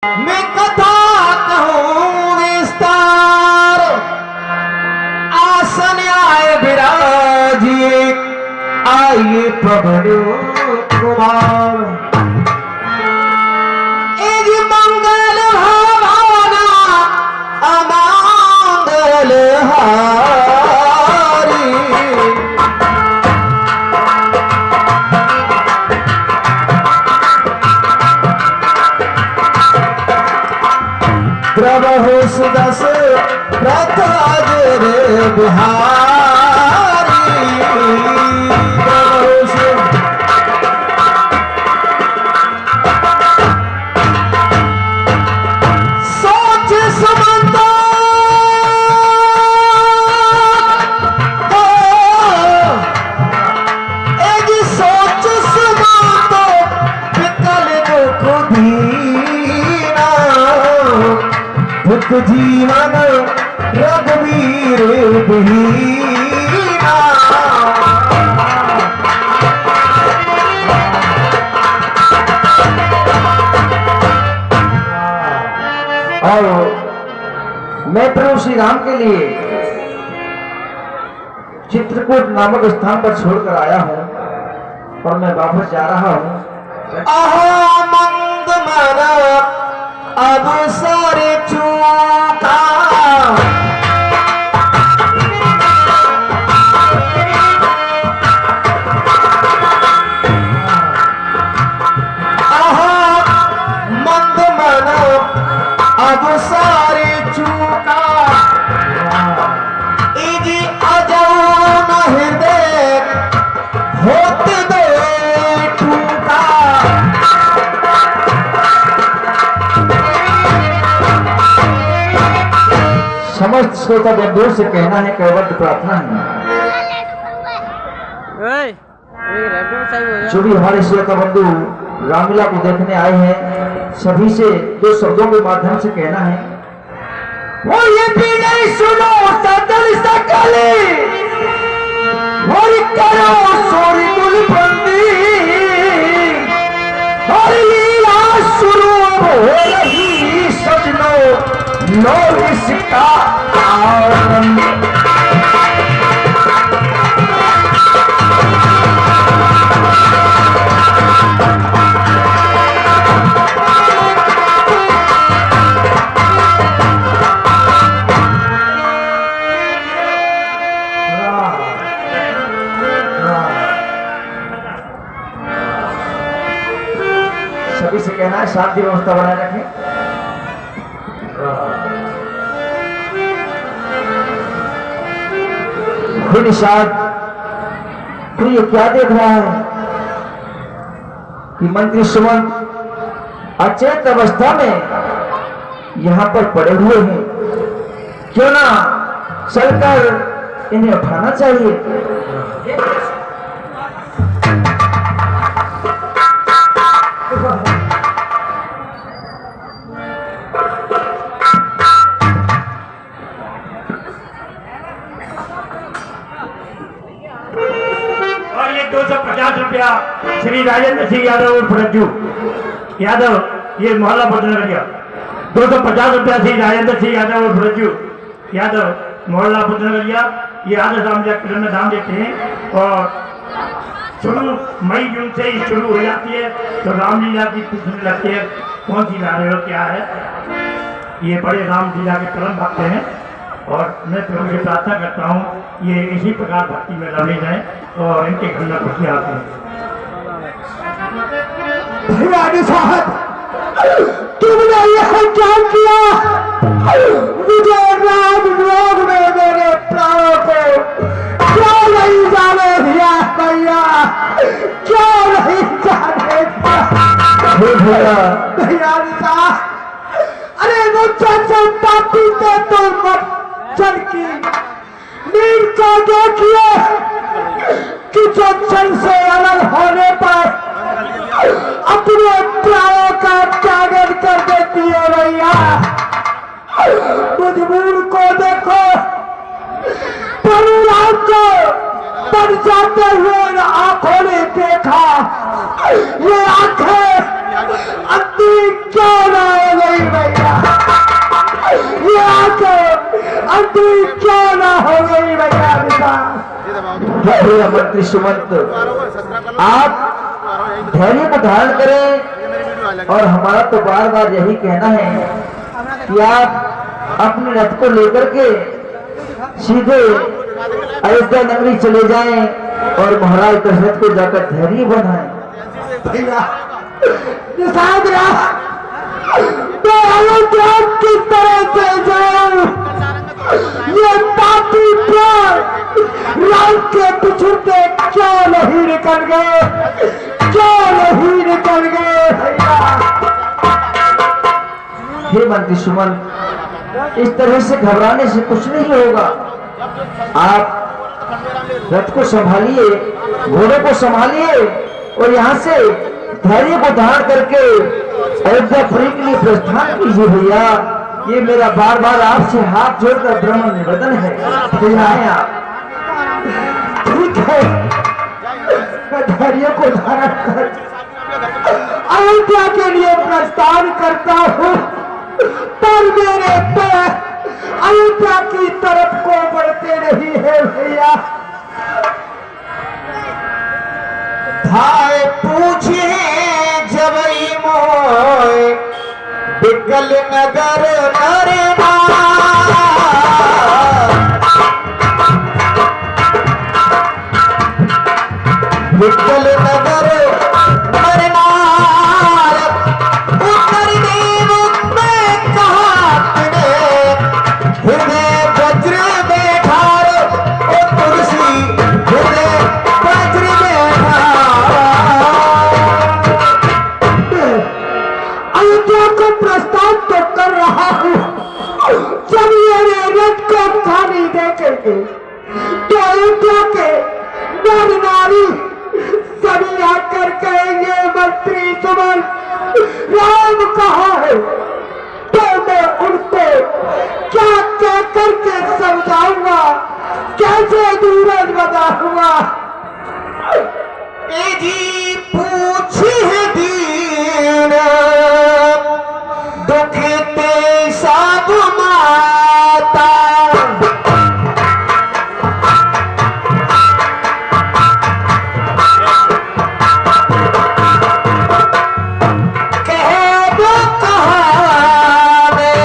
मैं कथा कहूँ विस्तार, आसन आए विराजिए, आइए पवन कुमार। एक मंगल भावना अमंगल हारी, प्रभु सुदस प्रताज रे बिहारी। सोच समझो एक सोच समझो विकल दुख दीना, बुद्ध जीवन रघुवीर बीना। और मैं प्रभु श्री राम के लिए चित्रकूट नामक स्थान पर छोड़कर आया हूं और मैं वापस जा रहा हूं। अहो मंद मना अब सारे चूका, मंद मना अब सारे चूका, इजी अजौन हृदय होते दे टूका। समस्त श्रोता बंधुओं से कहना है, केवल प्रार्थना है, जो भी हमारे श्रोता बंधु रामलीला को देखने आए हैं, सभी से दो शब्दों के माध्यम से कहना है, वो ये भी नहीं सुनो सदल सकले, और करो सोरी तुल बंदी, और लीला शुरू हो रही सजनो, लो इसका आनंद। सभी से कहना है, शांति व्यवस्था बनाए रखें। निषाद तो ये क्या देख रहा है कि मंत्री सुमन अचेत अवस्था में यहां पर पड़े हुए हैं, क्यों ना चलकर इन्हें उठाना चाहिए। रुपया श्री राजेंद्र सिंह यादव और रज्जू यादव, ये मोहल्ला बुद्धनगरिया। 250 रुपया श्री राजेंद्र सिंह यादव और रज्जू यादव, मोहल्ला बुद्धनगरिया। ये आदर्श राम में दान देते हैं और शुरू मई जून से ही शुरू हो जाती है, तो रामलीला की पूछने लगती है कौन सी ला रहे हो, क्या है। ये बड़े रामलीला के परम भक्त हैं और मैं प्रभु से प्रार्थना करता हूँ ये इसी प्रकार भक्ति में लगे जाए और इनके घर में खुशियाँ आती हैं। साहब, तुमने यह क्या किया? मुझे राम लोग में मेरे प्राणों को क्यों नहीं जाने दिया भैया, क्यों नहीं जाने दिया भैया? अरे वो चलता पीते तो मत चल की नींद को देखिए कि जो चल से अलग होने पर अपने प्राणों का त्याग कर देती है भैया। मजबूर को देखो, परिवार को बढ़ जाते हुए आंखों ने देखा, ये आंखें अंधी क्यों ना हो गई अभी क्या ना हो गई भैया मंत्री सुमंत, आप धैर्य को धारण करें। और हमारा तो बार बार यही कहना है कि आप अपने रथ को लेकर के सीधे अयोध्या नगरी चले जाएं और महाराज दशरथ को जाकर धैर्य बनाएं। तो अयोध्या किस तरह से जाऊं? ये पापी प्राण राम के पिछुड़ते क्यों नहीं निकल गए? क्यों नहीं निकल गए भैया? हे मंत्री सुमन, इस तरह से घबराने से कुछ नहीं होगा। आप रथ को संभालिए, घोड़े को संभालिए और यहाँ से धैर्य को धारण करके अयोध्यापुरी के लिए प्रस्थान कीजिए भैया। ये मेरा बार बार आपसे हाथ जोड़कर ब्रह्म निवेदन है, जाए आप। ठीक है, मैं धैर्य को धारण कर अयोध्या के लिए प्रस्थान करता हूँ, पर मेरे पैर अयोध्या की तरफ को बढ़ते नहीं है भैया। भाई पूछे जबई मोय बिकल नगर नरना, बिकल नगर नरना उतर देव में कहा हृदय वज्र में ठार ओ तुलसी हृदय वज्र में अयोध्या को प्रस्ताव तो कर रहा हूँ, जब मेरे रथ को खाली दे करके तो अयोध्या के नर नारी सभी आकर कहेंगे मंत्री सुमन राम कहाँ है? तो मैं उनको क्या क्या करके समझाऊंगा, कैसे दूरज बताऊंगा? ए जी पूछी है दीन दुखते सब माता, कह दो कहाँ में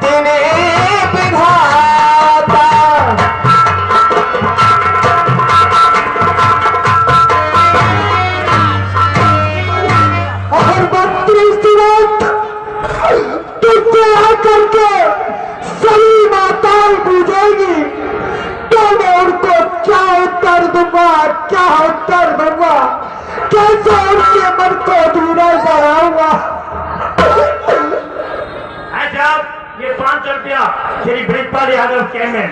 तिन्हें विधाता, और मंत्री सुमंत तुझसे आकर के सभी माताएं पूछेंगी तो मैं उनको क्या उत्तर दूंगा, क्या उत्तर दूंगा? कैसे उनके मन को दूर कराऊंगा? ये 500 रुपया श्री ब्रिजपाल यादव चेयरमैन,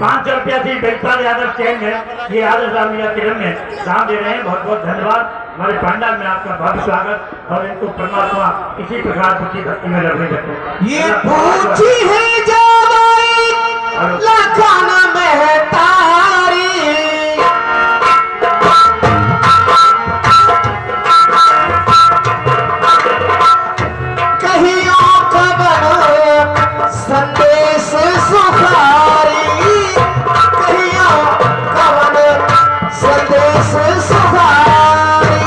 500 रुपया श्री ब्रिजपाल यादव चेयरमैन ये आदर्श रामलीला किरण में दान दे रहे हैं। बहुत बहुत धन्यवाद। हमारे पंडाल में आपका भव्य स्वागत और इनको परमात्मा इसी प्रकार की भक्ति में रखने देते। ये पूछी है जावाई लखन महतारी, कहियो खबर संदेश सुखारी, कहियो खबर संदेश सुखारी।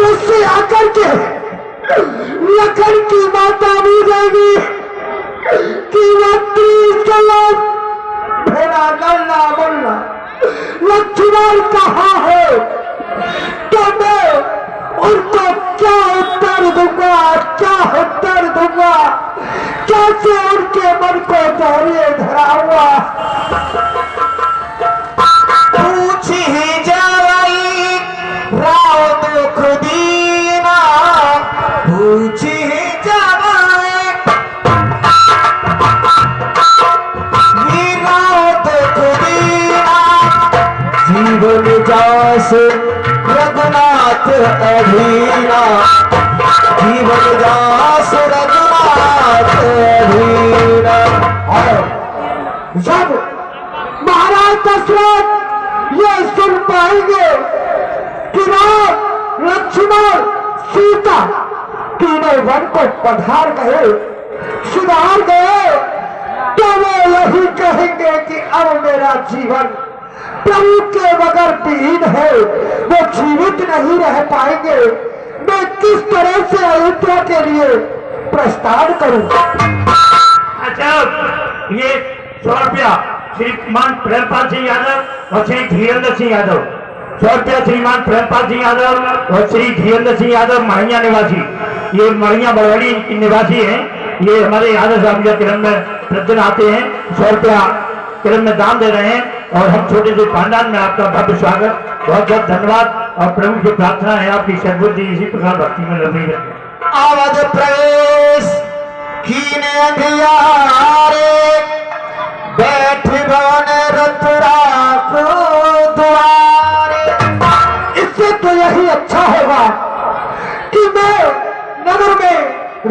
उससे आकर के लखन की माता पूछेगी कि मंत्री सुमंत मेरा नल्ला मुल्ला लक्ष्मण कहाँ है? तो मैं उनको क्या उत्तर दूंगा, क्या उत्तर दूंगा? कैसे उनके मन को धैर्य धराऊंगा? पूछी है जावाई राव दुख दीना, पूछी है जावाई राव दुख दीना, जीवन जास रघुनाथ अधीना, जीवन जास रघुनाथ अधीना। जब महाराज दशरथ ये सुन पाएंगे कि राम लक्ष्मण सीता तीनों वन को पधार गए, सुधार गए, तो तो वो यही कहेंगे कि अब मेरा जीवन प्रभु के बगैर विहीन है, वो जीवित नहीं रह पाएंगे। मैं किस तरह से अयोध्या के लिए प्रस्थान करूं? अच्छा, ये 100 रुपया श्रीमान प्रेमपाल सिंह यादव और श्री धीरेन्द्र सिंह यादव। 100 रुपया श्रीमान प्रेमपाल सिंह यादव और श्री धीरेन्द्र सिंह यादव मढ़िया निवासी। ये मढ़िया बड़वाड़ी के निवासी हैं। ये हमारे यादव साहब किरण में प्रतिदिन आते हैं, 100 रुपया किरण में दान दे रहे हैं। और हम छोटे से खानदान में आपका भव्य स्वागत, बहुत बहुत धन्यवाद। और प्रभु की प्रार्थना है आपकी सद्बुद्धि इसी प्रकार भक्ति में लगी रहे। आवद प्रवेश कीने अंधियारे, बैठ बन रतरा को द्वारे। इससे तो यही अच्छा होगा कि मैं नगर में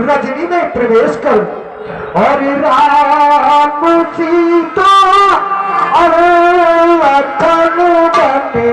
रजनी में प्रवेश करूं और राम सीता और लखन बन के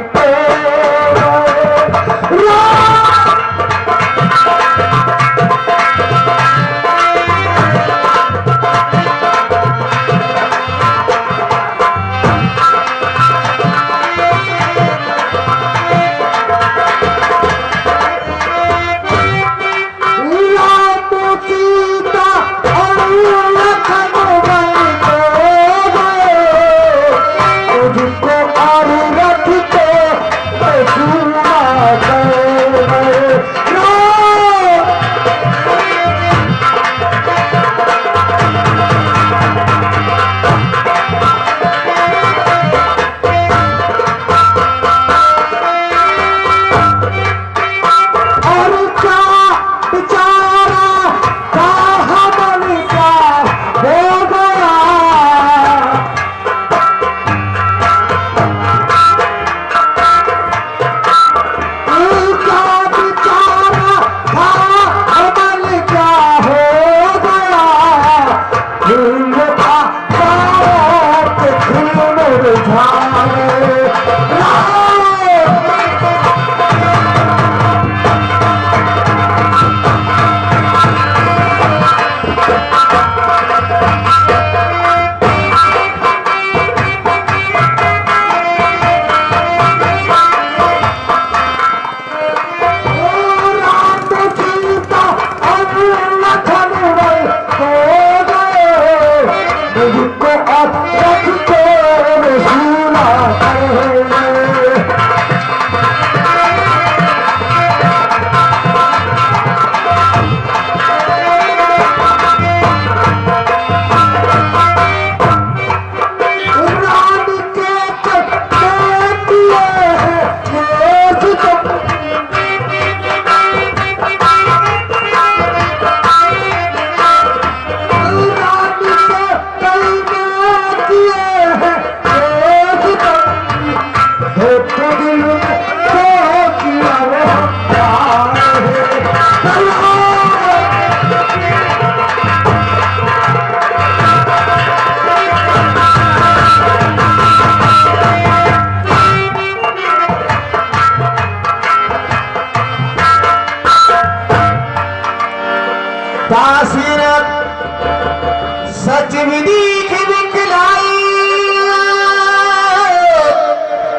सच विदीख विकलाई,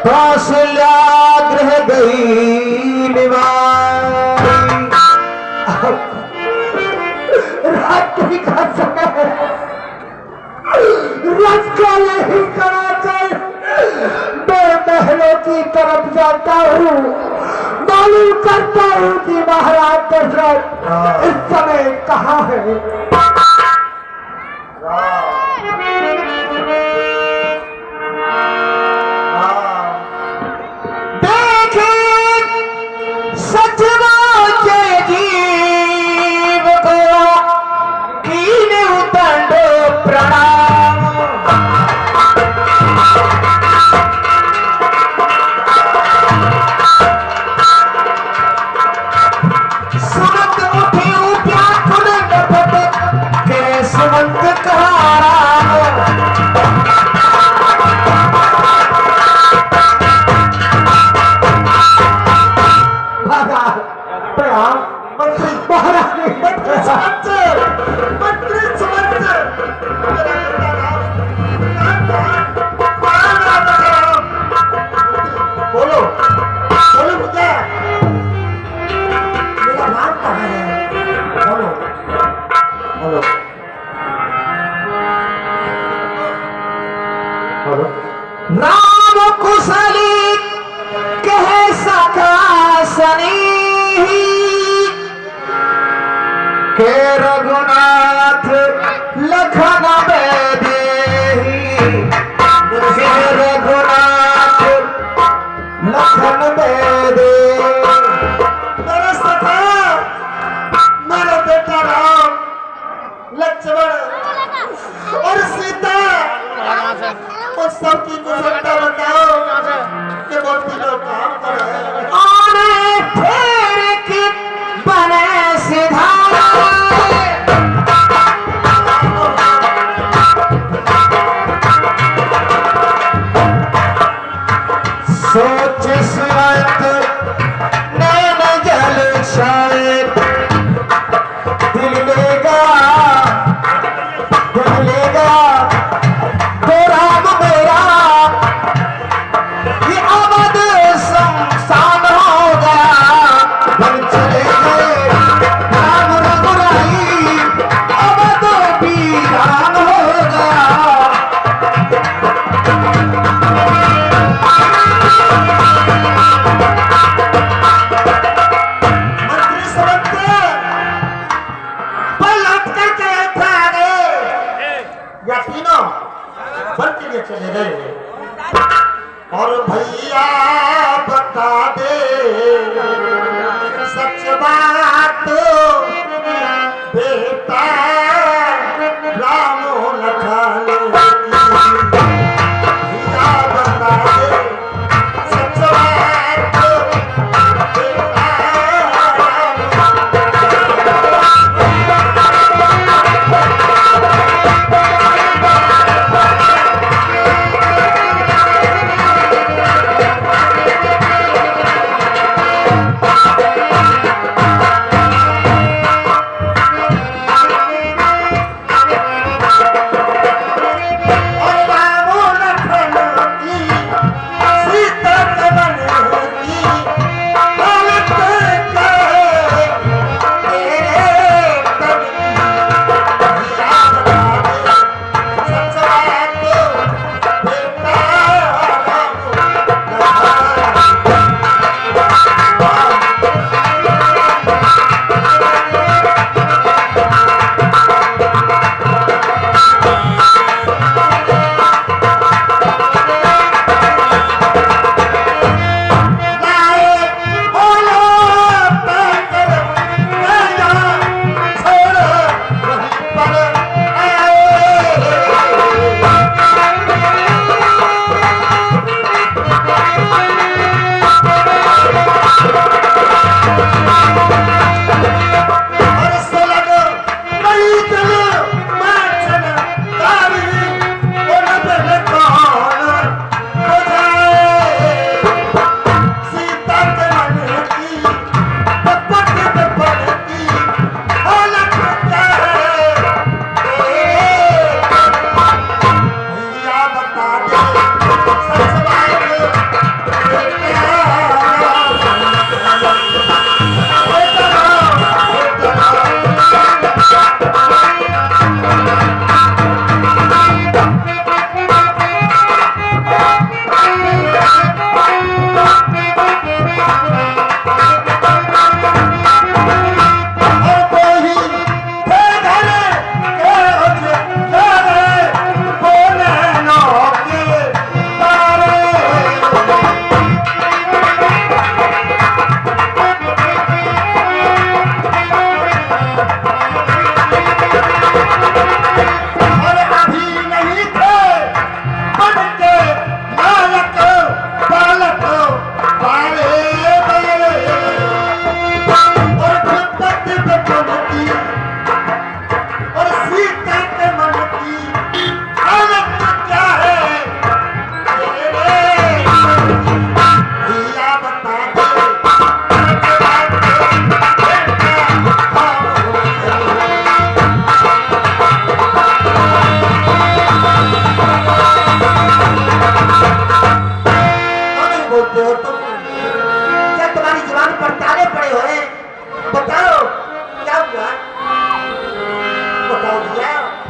कौशल्याग्रह गई निवाई। रात्रि का समय रथ का नहीं कराकर मैं महलों की तरफ जाता हूँ। मालूम करता हूँ कि महाराज दशरथ इस समय कहाँ है। सुमंत कहा हेलो हेलो राम कुशली कह सका सनी के रघुनाथ लखन बेदेही के रघुनाथ लखन बेदे मेरे सखा मेरा बेटा राम लक्ष्मण और सीता और सबकी कुशलता बताओ कि वो तीनों काम कर रहे हैं और फिर की बने सीधा सोच सुरत नैन जल शायद दिल लेगा तो राम मेरा ये अवध शमशान हो गया बन चले गए राम रघुराई अवध वीरान हो गया मंत्री समझते पलट करके भागे या तीनों बन के लिए चले गए और भैया बता दे सच बात बेटा राम लखन भैया बता दे सच बात बेटा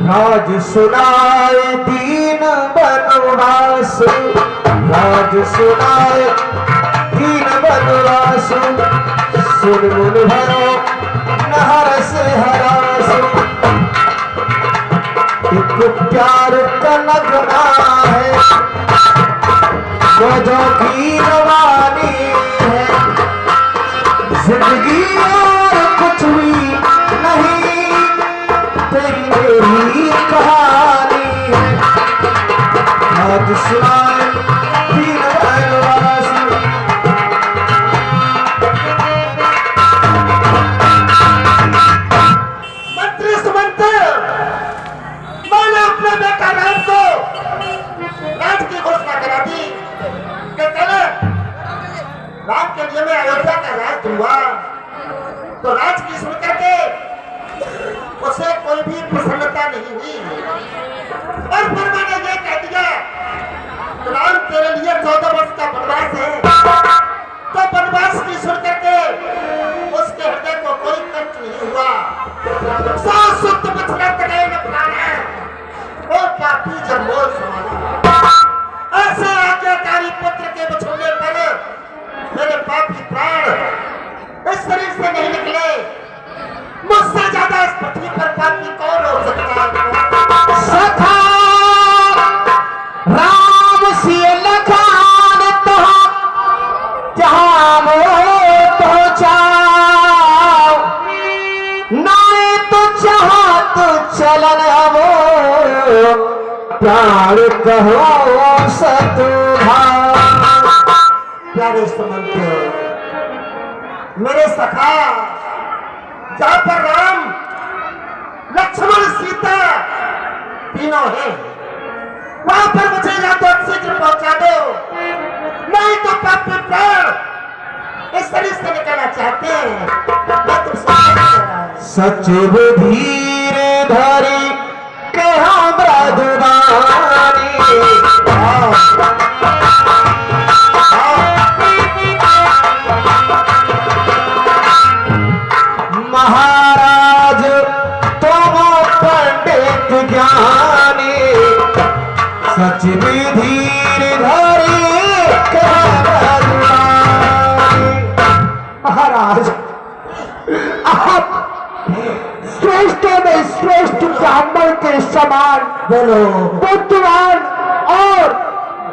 राज सुनाए दीन बनवास, राज सुनाए दीन बनवास, सुन मुन भरो न हरस हरास। एक प्यार का लगना है गजों की रवानी है, जिंदगी और कुछ भी नहीं, तेरी मेरी कहानी है। आज सुनाए दीन बनवास। मंत्री सुमंत, मैंने अपने बेटा राम को राज की घोषणा करा दी कि चले राम के लिए मैं अयोध्या का राज दूंगा। तो राज की सुन करके उसे कोई भी प्रसन्नता नहीं हुई और फिर मैंने ये कह दिया कि राम तेरे लिए 14 वर्ष का वनवास है। तो वनवास की सुन करके उसके हृदय को कोई कष्ट नहीं हुआ। शुद्ध मथुरा तले में प्राण है, वो पापी जन्मों समाना। ऐसे आज्ञाकारी पुत्र के बिछोड़ने पर मेरे पापी प्राण इस शरीर से नहीं निकले। मुझसे ज्यादा इस पृथ्वी पर पापी कौन हो सकता है? सखा राम सिय लखान तो जहां मोह पहुंचाओ, नाए तो चाह तो चलन वो प्राण कहो सतुभाव। प्यारे सुमंत, मेरे सखा, जहां पर राम लक्ष्मण सीता तीनों हैं, वहां पर मुझे या तो शीघ्र पहुंचा दो, नहीं तो पापी प्राण इस शरीर से निकलना चाहते हैं। मैं तुमसे सचिव धीर धरी कहा ब्रदवानी, महाराज तुम पंडित ज्ञानी, सचिव धीर धरी कहा ब्रदवानी। महाराज आप श्रेष्ठ में श्रेष्ठ ब्राह्मण के समान बोलो। बुद्धिमान और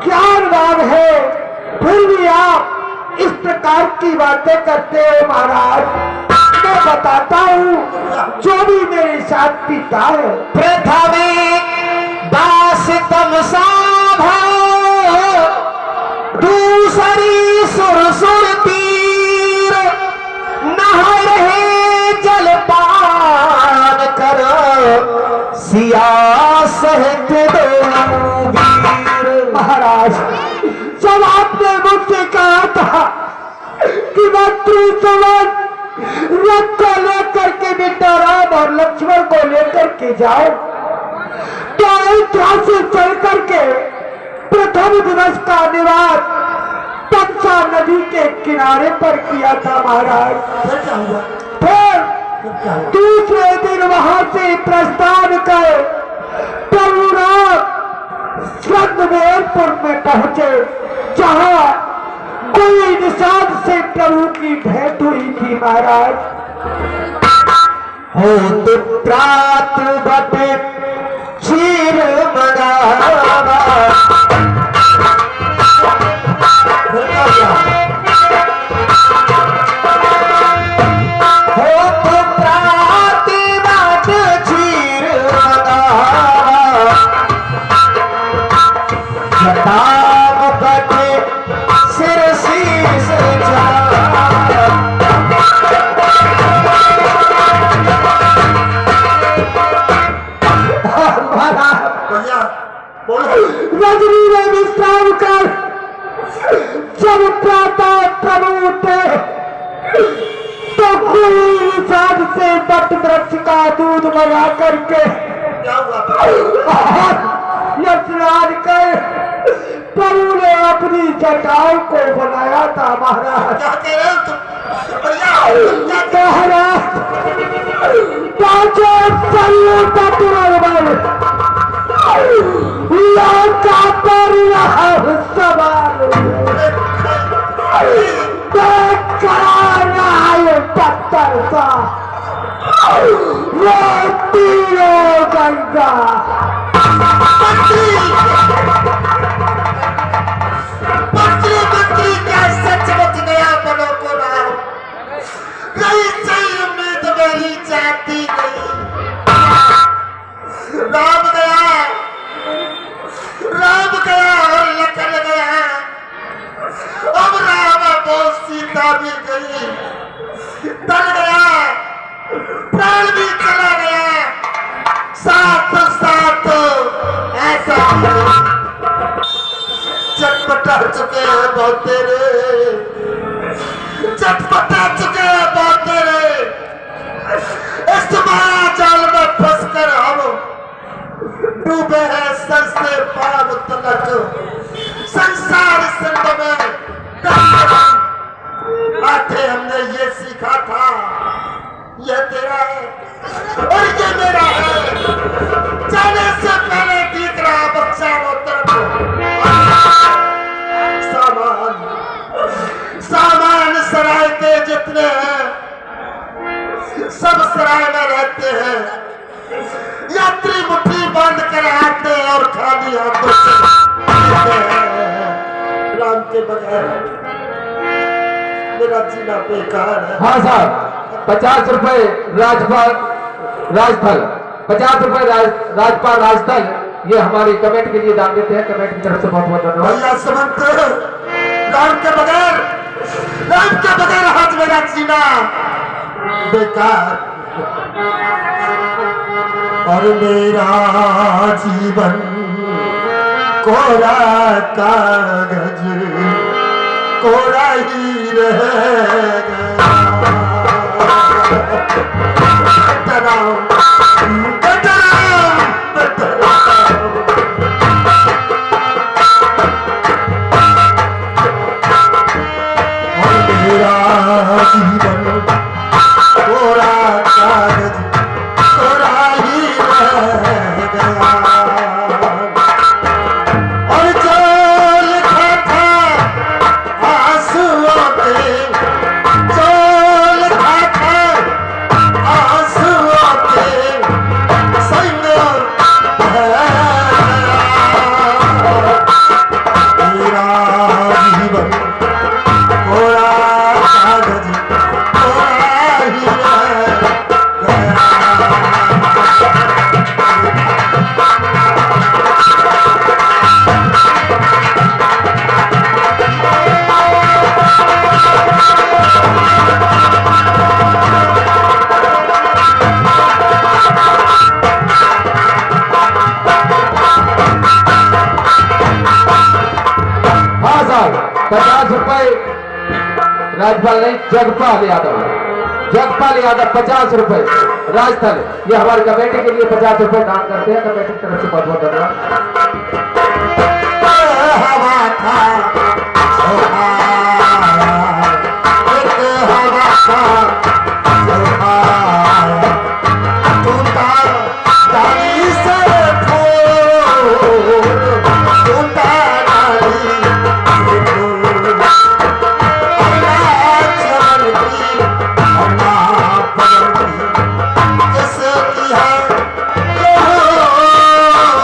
ज्ञानवान है, फिर भी आप इस प्रकार की बातें करते हो। महाराज मैं बताता हूँ जो भी मेरे साथ पीता है। प्रथमे दास तम साधा, दूसरी सुर तीर, नहा रहे जलपान करो, सिया सहित दो वीर। महाराज जब आपने मुझसे कहा था कि मंत्री सुमंत रथ को लेकर के बेटा राम और लक्ष्मण को लेकर के जाओ, तो अयोध्या से चल करके प्रथम दिवस का निवास पंचा नदी के किनारे पर किया था। महाराज फिर क्या हुआ? फिर दूसरे दिन वहां से प्रस्थान कर प्रभु राम स्वर्गमेरपुर में पहुंचे, जहां कोई निषाद से प्रभु की भेंट हुई थी। महाराज हो तो प्रात बटे क्षीर मंगावा, हो तो प्रात बटे क्षीर मंगावा, जटाम बटे सिर शीस जावा। भैया बोलो। रजनी में विश्राम कर जब प्रातः प्रभु उठे तो कोई निषाद से बट वृक्ष का दूध मंगा करके क्या हुआ था? स्नान कर प्रभु ने अपनी जटाओं को बनाया था। महाराज क्या कह रहे हो तुम? भैया क्या महाराज पांचों सैयों का तुरंत लौका पर यह सवार कराना है पत्थर सा वो तीनों गंगा मंत्री क्या सच बच गया बड़ों को राम नहीं सही उम्मीद मेरी जाती गई राम गया और लखन गया अब राम बहुत सीता भी गई तन गया प्राण भी चला गया साथ साथ ऐसा चटपटा चुके हैं बहुत तेरे चटपटा चुके हैं बहुत तेरे इस माया जाल में फंस कर हम डूबे हैं सर से पांव तलक संसार संग में आते हमने ये सीखा था ये तेरा है और ये मेरा है जाने से पहले दिख रहा बच्चा वो तरफ सामान सराय के जितने हैं सब सराय में रहते हैं यात्री मुट्ठी बांध कर आते हैं और खाली हाथों से राम के बगैर मेरा जीना बेकार है। हाँ साहब 50 रुपए राजपाल राजस्थल 50 रुपए राजपाल राजस्थल ये हमारी कमेटी के लिए दान देते हैं। कमेटी की तरफ से बहुत बहुत धन्यवाद। भैया समंत राम के बगैर आज मेरा जीना बेकार और मेरा जीवन कोरा कागज कोरा ही रह जीवन कोरा कागज कोरा ही रह गया और जो लिखा था आंसुओं पे जो लिखा था आंसुओं पे संग मेरा जीवन कोरा कागज कोरा ही रह गया। हाँ साहब 50 रुपए राजपाल नहीं जगपाल यादव 50 रुपए राजस्थल ये हमारी कमेटी के लिए 50 रुपए दान करते हैं। कमेटी की तरफ से बहुत बहुत धन्यवाद। हवा था एक हवा था टूटा डाली से फूल टूटा डाली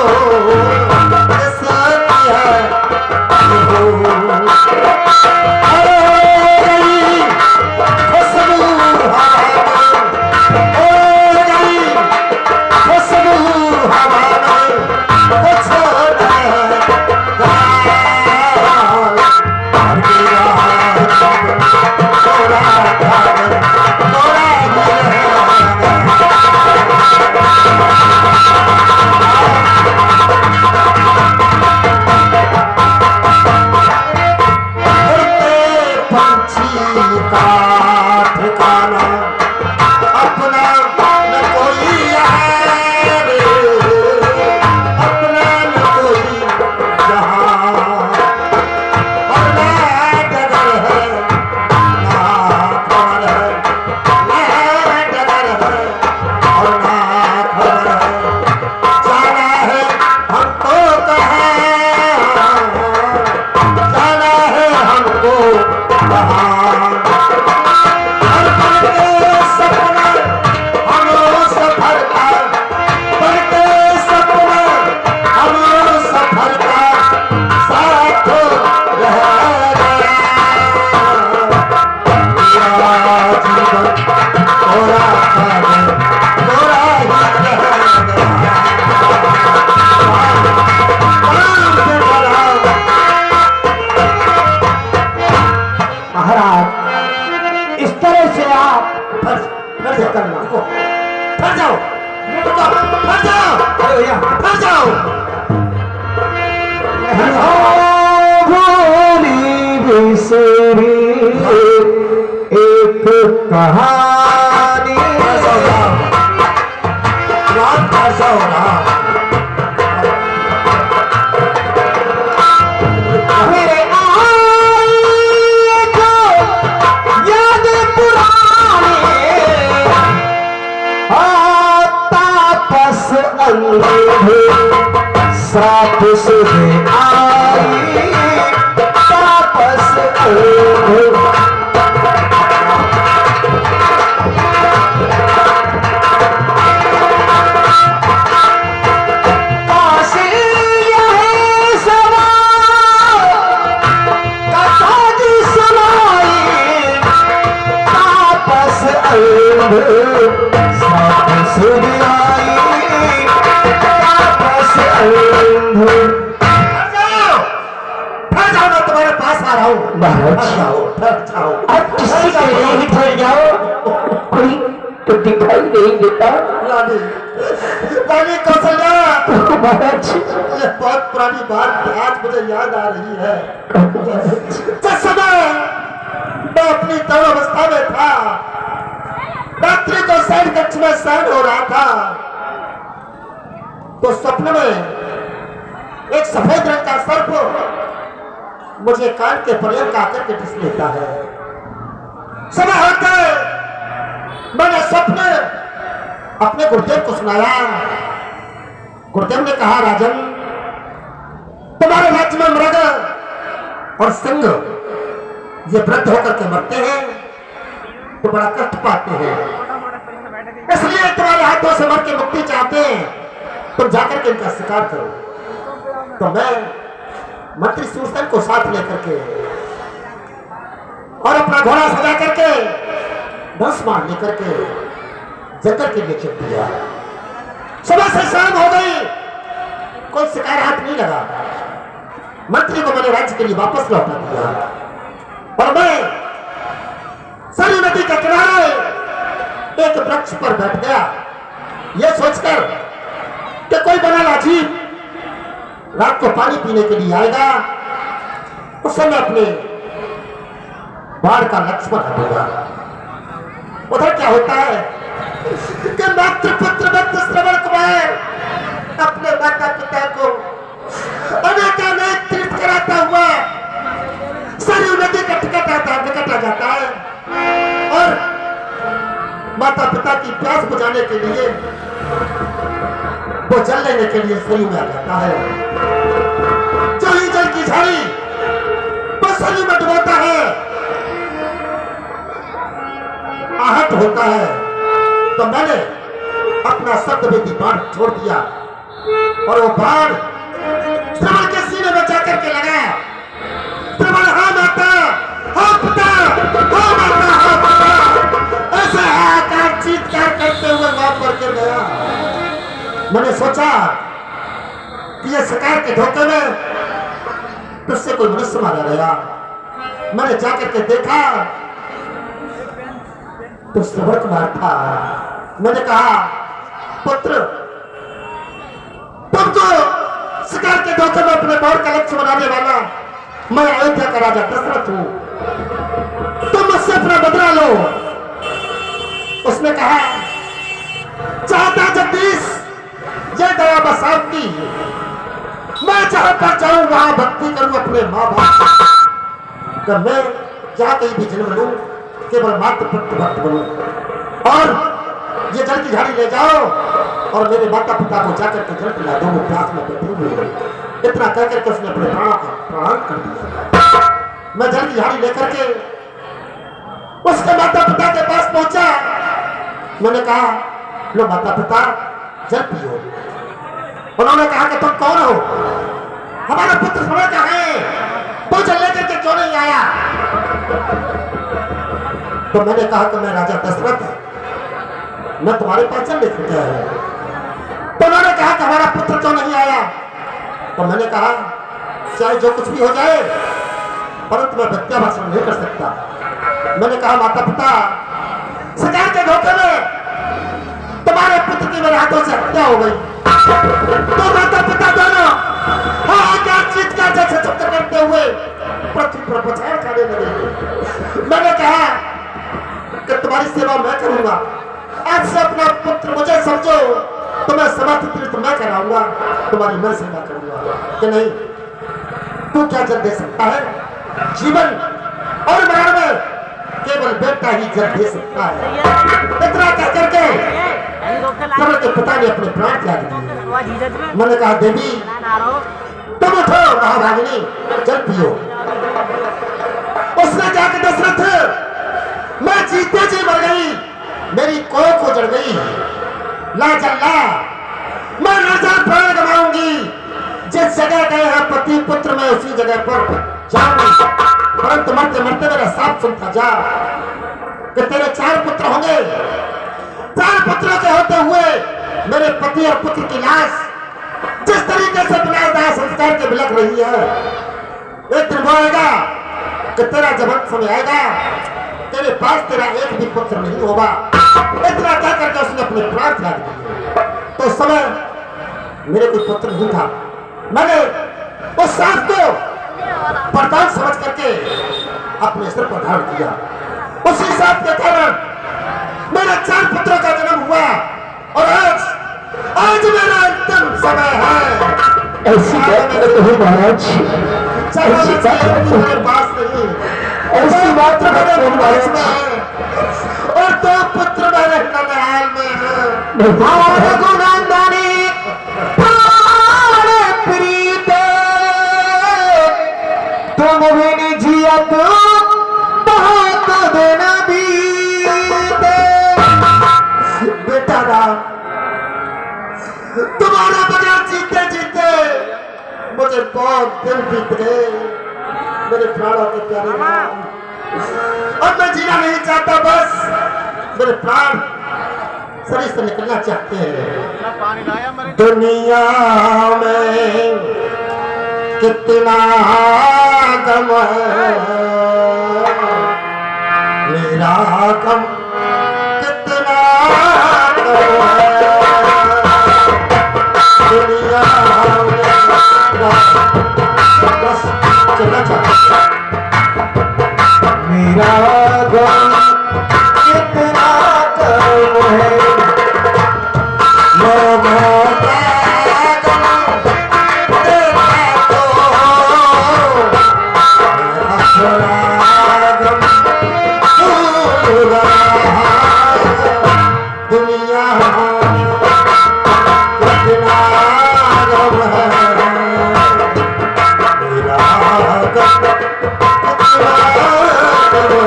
Oh हट जाओ, अरे भैया हट जाओ। भोली बिसरी एक कहानी रात ऐसा हो रहा। मेरे आई जो याद पुरानी तापस अंधे श्राप से आई तापस अंधे हट जाओ, हट जाओ, मैं तुम्हारे पास आ रहा हूँ। महाराज। हट जाओ, हट जाओ। अब किसी के लिए ही ठहर जाओ, कोई तो दिखाई नहीं देता। रानी, रानी कौशल्या, महाराज ये बहुत पुरानी बात आज मुझे याद आ रही है। जिस समय मैं अपनी तरुणावस्था में था, रात्रि को सैन कक्ष में शयन हो रहा था, तो स्वप्न में एक सफेद रंग का सर्प मुझे कान के पर्यंत आकर के टिस लेता है। समय होते मैंने स्वप्न अपने गुरुदेव को सुनाया। गुरुदेव ने कहा, राजन, तुम्हारे राज्य में मृग और सिंह ये वृद्ध होकर के मरते हैं तो बड़ा कष्ट पाते हैं, इसलिए तुम्हारे हाथों से मर के मुक्ति चाहते हैं, तुम जाकर के इनका शिकार करो। तो मैं मंत्री सूरसेन को साथ लेकर के और अपना घोड़ा सजा करके 10 मार लेकर के जंगल के लिए चल दिया। सुबह से शाम हो गई, कोई शिकार हाथ नहीं लगा। मंत्री को मैंने राज्य के लिए वापस लौटा दिया और मैं सरयू नदी के किनारे एक वृक्ष पर बैठ गया, यह सोचकर कि कोई बना लाजीब रात को पानी पीने के लिए आएगा, उस समय अपने बाढ़ का लक्ष्मण हटेगा। उधर क्या होता है कि मातृपुत्र भक्त श्रवण कुमार अपने माता पिता को अनेकानेक तीर्थ कराता हुआ सरयू नदी का निकट आ जाता है और माता पिता की प्यास बुझाने के लिए वो जल लेने के लिए सरयू में आ जाता है। जो ही जल की झाड़ी वो सरयू में डुबाता है, आहत होता है, तो मैंने अपना शब्द विधि बाण छोड़ दिया और वो बाण श्रवण के सीने में जाकर के लगा। श्रवण, हाँ माता, हाँ पिता, हाँ माता, हाँ पिता, ऐसे हाहाकार चीत्कार करते हुए वहां पर गिर गया। मैंने सोचा कि ये शिकार के धोखे में तुझसे कोई मनुष्य मारा गया। मैंने जाकर के देखा तो श्रवण कुमार था। मैंने कहा, पुत्र, तुमको शिकार के धोखे में अपने बाण का लक्ष्य बनाने वाला मैं अयोध्या का राजा दशरथ हूं, तुम मुझसे अपना बदला लो। उसने कहा, चाहता जगदीश ये दया बसाव की, मैं जहां पर जाऊं वहां भक्ति करूं अपने माँ बाप का, मैं जहां कहीं भी जन्म लूं केवल मात्र पुत्र भक्त बनूं और ये जल की झाड़ी ले जाओ और मेरे माता पिता को जाकर के जल पिला दो, वो प्यास में बैठे हुए। इतना कहकर के उसने अपने प्राणों का प्राण कर दिया। मैं जल की झाड़ी लेकर के उसके माता पिता के पास पहुंचा। मैंने कहा, लो माता पिता जल पियो। उन्होंने कहा कि तुम कौन हो? हमारा पुत्र समय का है, तो जल लेकर के क्यों नहीं आया? तो मैंने कहा कि मैं राजा दशरथ, मैं तुम्हारे पास जल लेकर के आया। तो उन्होंने कहा कि हमारा पुत्र क्यों नहीं आया? तो मैंने कहा, चाहे जो कुछ भी हो जाए परंतु मैं विद्या भाषण नहीं कर सकता। मैंने कहा, माता पिता, शिकार के धोखे में तुम्हारे पुत्र पुत्र की मेरे हाथों से हत्या हो गई तो माता पिता दोनों हाहाकार चीत्कार जैसे शब्द करते हुए पृथ्वी पर पछाड़ खाने लगे। मैंने कहा कि तुम्हारी सेवा मैं करूंगा, आज से अपना पुत्र मुझे समझो तो मैं समाधित मैं कराऊंगा, तुम्हारी मैं सेवा करूंगा। कि नहीं, तू क्या जब दे सकता है? जीवन और मरण में केवल बेटा ही जब दे सकता है। इतना कह करके कमल के पिता ने अपने प्राण त्याग दिए। मैंने कहा देवी तुम उठो महाभागिनी, जल पियो। उसने जाकर दशरथ मैं जीते जी मर गई, मेरी कोख उजड़ गई, ला जल्ला मैं नजर प्राण गवाऊंगी। जिस जगह गए हैं पति पुत्र में उसी जगह पर जाऊंगी, परंतु मरते मरते मेरा साफ सुनता जा कि तेरे 4 पुत्र होंगे। 4 पुत्रों के होते हुए मेरे पति और पुत्र की लाश जिस तरीके से बिना दाह संस्कार के बिलख रही है, एक दिन वो आएगा कि तेरा जब अंत समय आएगा तेरे पास तेरा एक भी पुत्र नहीं होगा। इतना कह करके उसने अपने प्राण त्याग दिए। तो उस समय मेरे कोई पुत्र नहीं था। मैंने उस सांप को वरदान समझ करके अपने सिर पर धारण किया। उसी सांप के कारण मेरे 4 पुत्रों का जन्म हुआ और आज मेरा अंतिम समय है। ऐसी बात मत कहो महाराज, ऐसी बात मत कहो। मेरे पास नहीं, ऐसी बात मत कहो महाराज। और 2 पुत्र मेरे ननिहाल में हैं। हमारे गुणंदनी प्राण प्रीते, तुम भी निजियत बहुत दिन बीते। बेटा राम, तुम्हारे बगैर जीते जीते मुझे बहुत दिन बीत गए। मेरे प्राणों के प्यारे राम, अब मैं जीना नहीं चाहता, बस मेरे प्राण शरीर से निकलना चाहते हैं। दुनिया में कितना गम है, मेरा गम कितना गम है। दुनिया में बस चलना चाहता, मेरा गम कितना कम है, लोगों का गम देखा तो मेरा गम भूल रहा। दुनिया में कितना गम है, मेरा गम कितना गम है।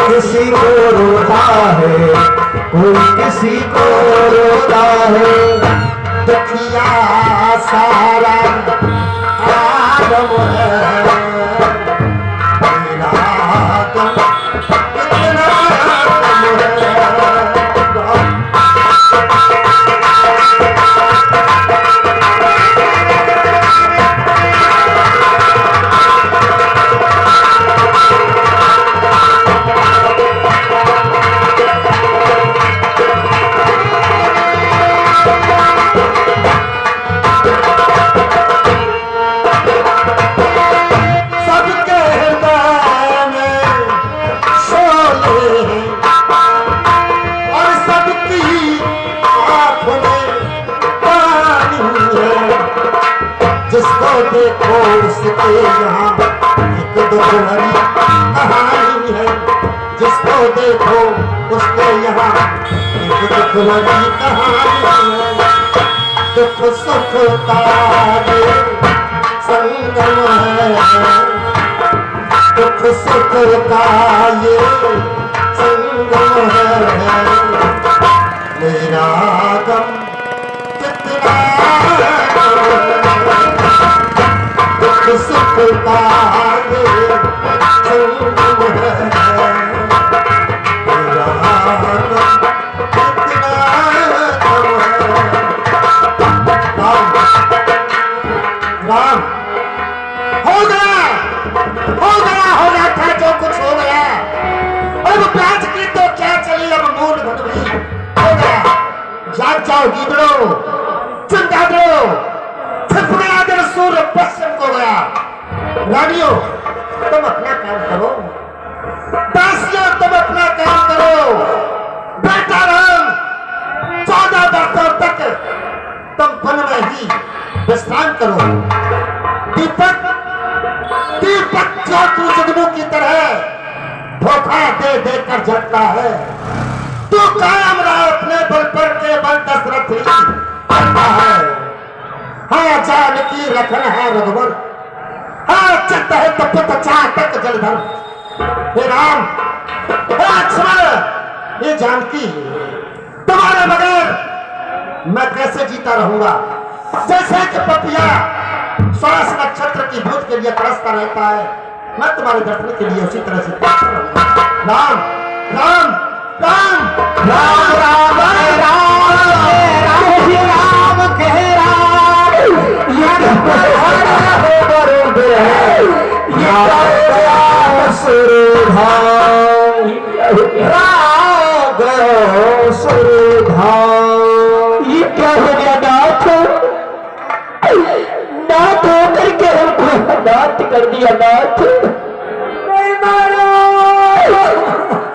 किसी को रोता है, कोई किसी को रोता है। दुखिया सारा आदम है, मेरा गम कितना गम है। जिसको देखो उसके यहाँ एक दुखभरी कहानी है। जिसको देखो उसके यहाँ एक दुखभरी कहानी है। दुख सुख का ये संगम है, दुख सुख का ये संगम है। तेरा गम कितना दुख सुख का तेरा गम कितना राम हो गया था जो कुछ हो गया। अब प्याज की तो क्या चली, अब मूल बन गई। हो गया, जाग जाओ गिदड़ो, चिंता दो, छिपना दिन सूर्य पश्चिम को गया। रानियों तुम अपना काम करो, दासियों तुम अपना काम करो। बेटा राम 14 वर्षों तक तुम वन में ही विश्राम करो। दीपक जो तू जुगनू की तरह धोखा दे देकर जलता है, तू कायम रहा अपने बल पर, केवल दशरथ ही आता है। हाँ जानकी रखन है रघुवर, हाँ चित्त है तपित चातक जलधर। हे राम, हे लक्ष्मण, ये जानकी तुम्हारे बगैर मैं कैसे जीता रहूंगा। जैसे कि पपिया श्वास नक्षत्र की भूत के लिए तरसता रहता है, मैं तुम्हारे दर्शन के लिए उसी तरह से तरसता रहूंगा। राम राम राम राम राम राम कह ये क्या हो गया नाथ? नाथ होकर के हमको नाथ कर दिया नाथ। नहीं मारो।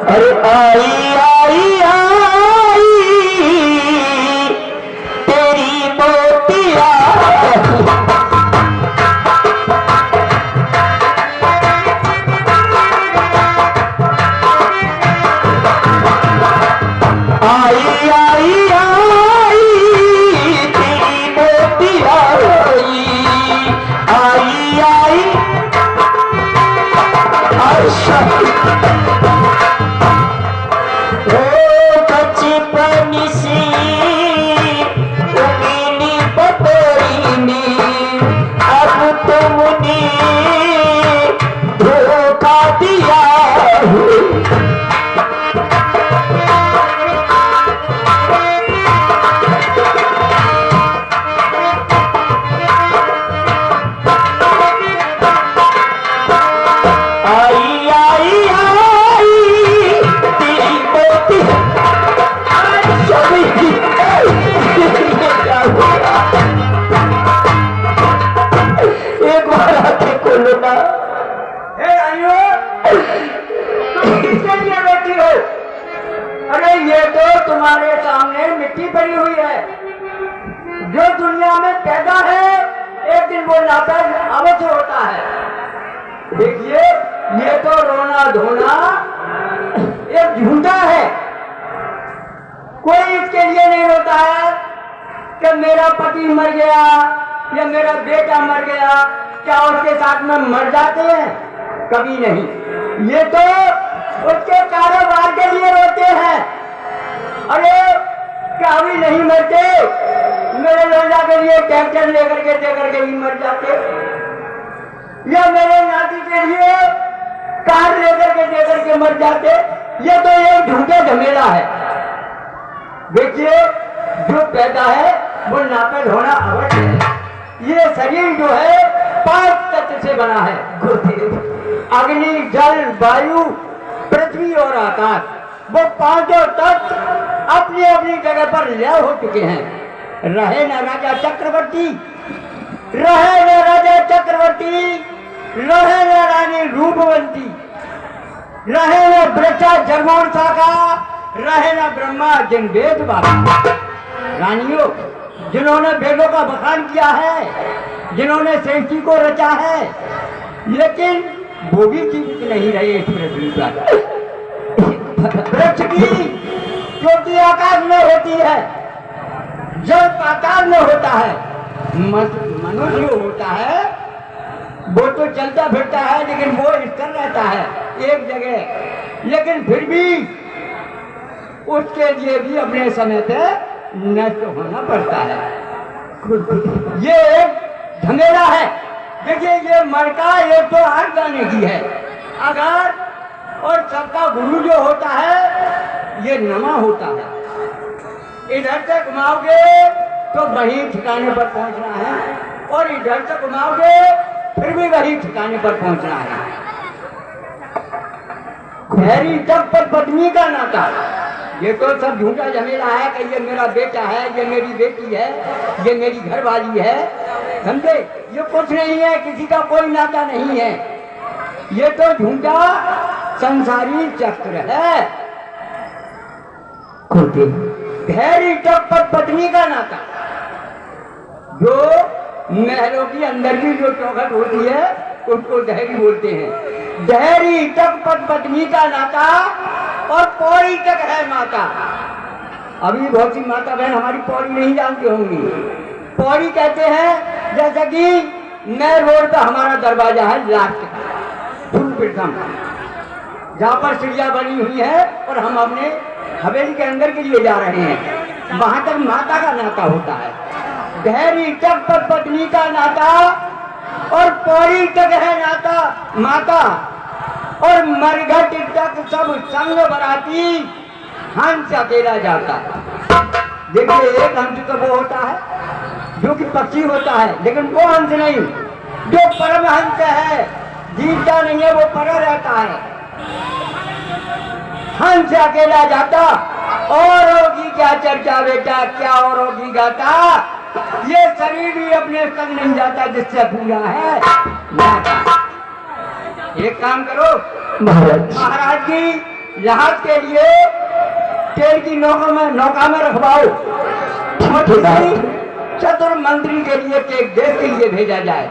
अरे आई आई आई तेरी मोतिया। आई आई आई तेरी मोतिया आई आई ओ बचपन से उम्मीद पतोईनी, अब तुमने धोखा दिया। एक बार आके खोलो ना। तुम किसके लिए बैठी हो? अरे ये तो तुम्हारे सामने मिट्टी पड़ी हुई है। जो दुनिया में पैदा है एक दिन वो नापैद अवश्य होता है। देखिए ये तो रोना धोना एक झूठा है। कोई इसके लिए नहीं रोता है कि मेरा पति मर गया या मेरा बेटा मर गया, क्या उसके साथ में मर जाते हैं? कभी नहीं। ये तो उसके कारोबार के लिए रोते हैं। अरे क्या अभी नहीं मरते? मेरे लोजा के लिए ट्रैक्टर लेकर के देकर के भी मर जाते, या मेरे नाती के लिए कार लेकर के देकर के मर जाते। ये तो एक झूठे झमेला है। देखिए जो पैदा है वो नापैद होना अवश्य है। ये शरीर जो है 5 तत्व से बना है, अग्नि जल वायु पृथ्वी और आकाश। वो 5 तत्व अपनी अपनी जगह पर लय हो चुके हैं। रहे न राजा चक्रवर्ती, रहे न राजा चक्रवर्ती, रहे न रानी रूपवंती, रहे न वृक्षा जगमोहन शाखा, रहे न ब्रह्मा जिन वेद बाबा। रानियों जिन्होंने वेदों का बखान किया है, जिन्होंने सृष्टि को रचा है, लेकिन वो भी जीवित नहीं रहे इस पृथ्वी पर। वृक्ष की क्योंकि आकाश में होती है, जल पाताल में होता है, मनुष्य होता है वो तो चलता फिरता है लेकिन वो स्थिर रहता है एक जगह। लेकिन फिर भी उसके लिए भी अपने समय पे नष्ट होना पड़ता है। ये एक झमेला है। देखिए ये मरका ये तो आग जाने की है अगर, और सबका गुरु जो होता है ये नमा होता है। इधर से घुमाओगे तो वही ठिकाने पर पहुंचना है, और इधर से घुमाओगे फिर भी वही ठिकाने पर पहुंचना है। खैरी तक पर पत्नी का नाता, ये तो सब झूठा झमेला है कि ये मेरा बेटा है, ये मेरी बेटी है, ये मेरी घरवाली है, समझे? ये कुछ नहीं है, किसी का कोई नाता नहीं है। ये तो झूठा संसारी चक्र है। खैरी तक पर पत्नी का नाता, जो महलों की अंदर की जो चौखट होती है उसको दहरी बोलते हैं। दहरी तक पद पत्नी का नाता, और पौड़ी तक है माता। अभी बहुत सी माता बहन हमारी पौड़ी नहीं जानती होंगी। पौड़ी कहते हैं जैसे कि नए रोड पर हमारा दरवाजा है लास्ट का, प्रथम जहाँ पर सीढ़ियाँ बनी हुई है और हम अपने हवेली के अंदर के लिए जा रहे हैं, वहां तक माता का नाता होता है। गहरी तक पर पत्नी का नाता, और पौड़ी तक है नाता माता, और मरघट तक सब संग बराती हंस अकेला जाता। देखिए एक हंस तो वो होता है जो कि पक्षी होता है, लेकिन वो हंस नहीं जो परम हंस है, जीता नहीं है, वो पड़ा रहता है। हंस अकेला जाता और होगी क्या चर्चा बेटा, क्या और होगी गाता, ये शरीर भी अपने संग नहीं जाता जिससे पूरा है। एक काम करो महाराज की जहाज के लिए तेल की नौका में रखवाओ, चतुर मंत्री के लिए एक देश के लिए भेजा जाए,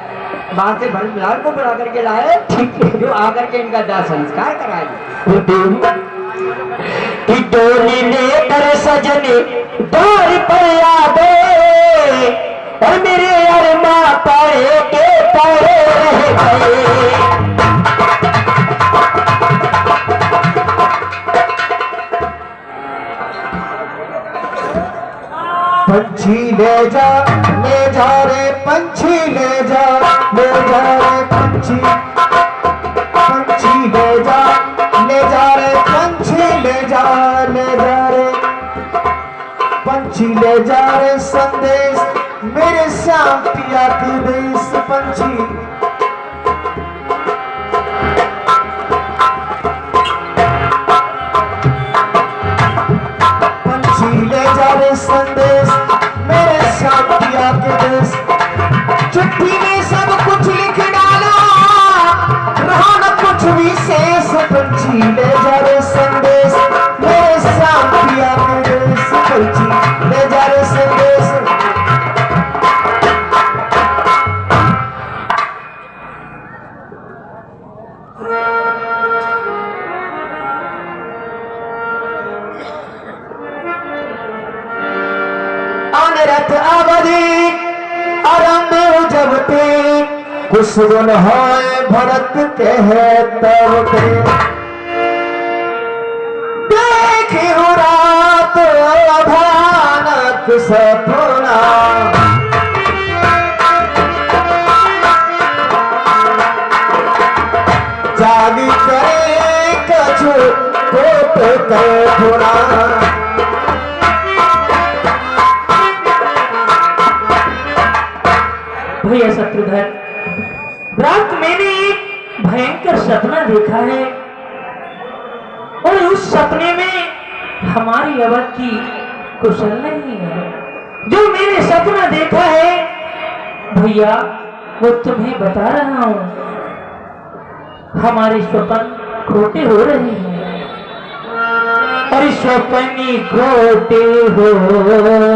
वहां से भरतलाल को बुला करके लाए, जो आकर के इनका दाह संस्कार कराए। डोली लेकर सजने द्वार पर आ गए, और मेरे अरमा पाए के पाए रह गए। पंछी ले जा रे पंछी ले जा रे पंछी, पंछी ले जा रे पंछी ले जा रे पंछी ले जा रे संदेश मेरे श्याम पिया के देश। पंछी पंछी ले जा रे संदेश मेरे श्याम पिया के देश। चिट्ठी में सब कुछ लिख डाला, रहा न कुछ भी शेष। पंछी ले जा रे संदेश मेरे श्याम पिया के देश। पंछी ले जा रे संदेश। अनरथ अवधि आरंभ जबते, कुछ गुण है भरत के है तब के। देखी हो रात भयानक सपना, जागी करे कछु कोट करे थोड़ा। भैया शत्रुधर, रात मैंने एक भयंकर सपना देखा है, और उस सपने में हमारी अवध की कुशल नहीं है। जो मैंने सपना देखा है भैया वो तुम्हें बता रहा हूं। हमारे स्वप्न खोटे हो रहे हैं, और स्वप्न खोटे हो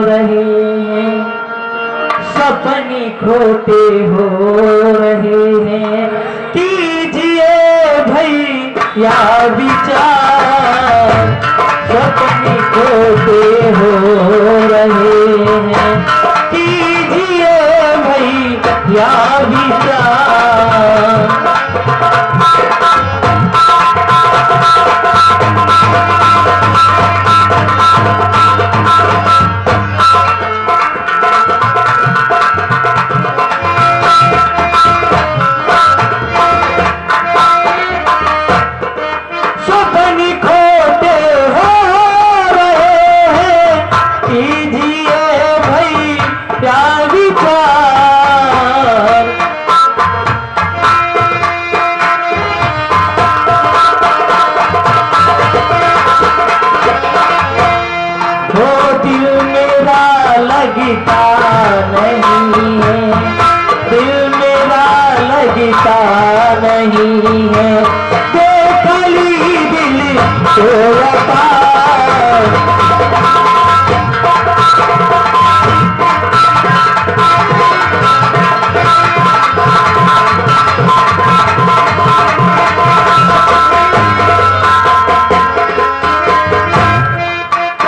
रहे हैं, सपने खोटे हो रहे हैं। कीजिए भैया विचार, सपने खोटे हो रहे हैं। कीजिए भैया विचार। मेरा लगता नहीं है, दिल मेरा लगता नहीं है, खाली दिल तोड़ता।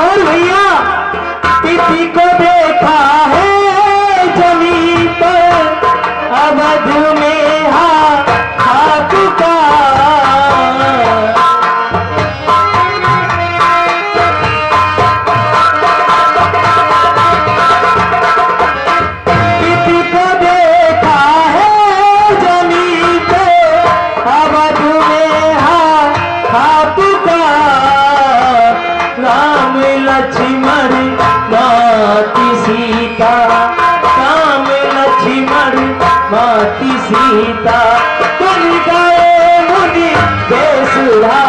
और भैया तिथि को देखा है जमीन पर, अवध में हाथ का तिथि को देखा है जमीन पे, अवध में हाथ का। राम लक्ष्मण माती सीता, राम लक्ष्मण माती सीता, बन गए मुनि बेसुरा।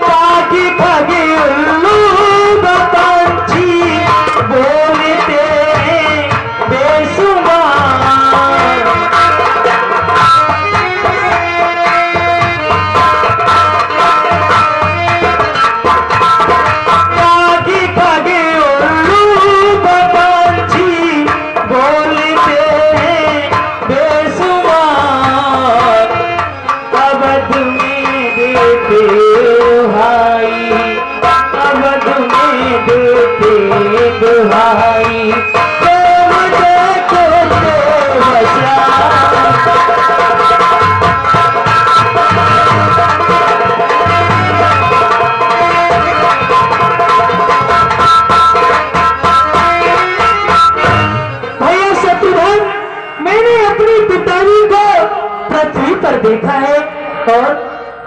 कागी भागी उल्लू पंछी बोलते बेसुमार। कागी भागी उल्लू पंछी बोलते बेसुमार। अवध में देते दुहाई, अवध में देते दुहाई, प्रेम देखो तो बचा। भैया शत्रुघ्न, मैंने अपनी पिताजी को पृथ्वी पर देखा है और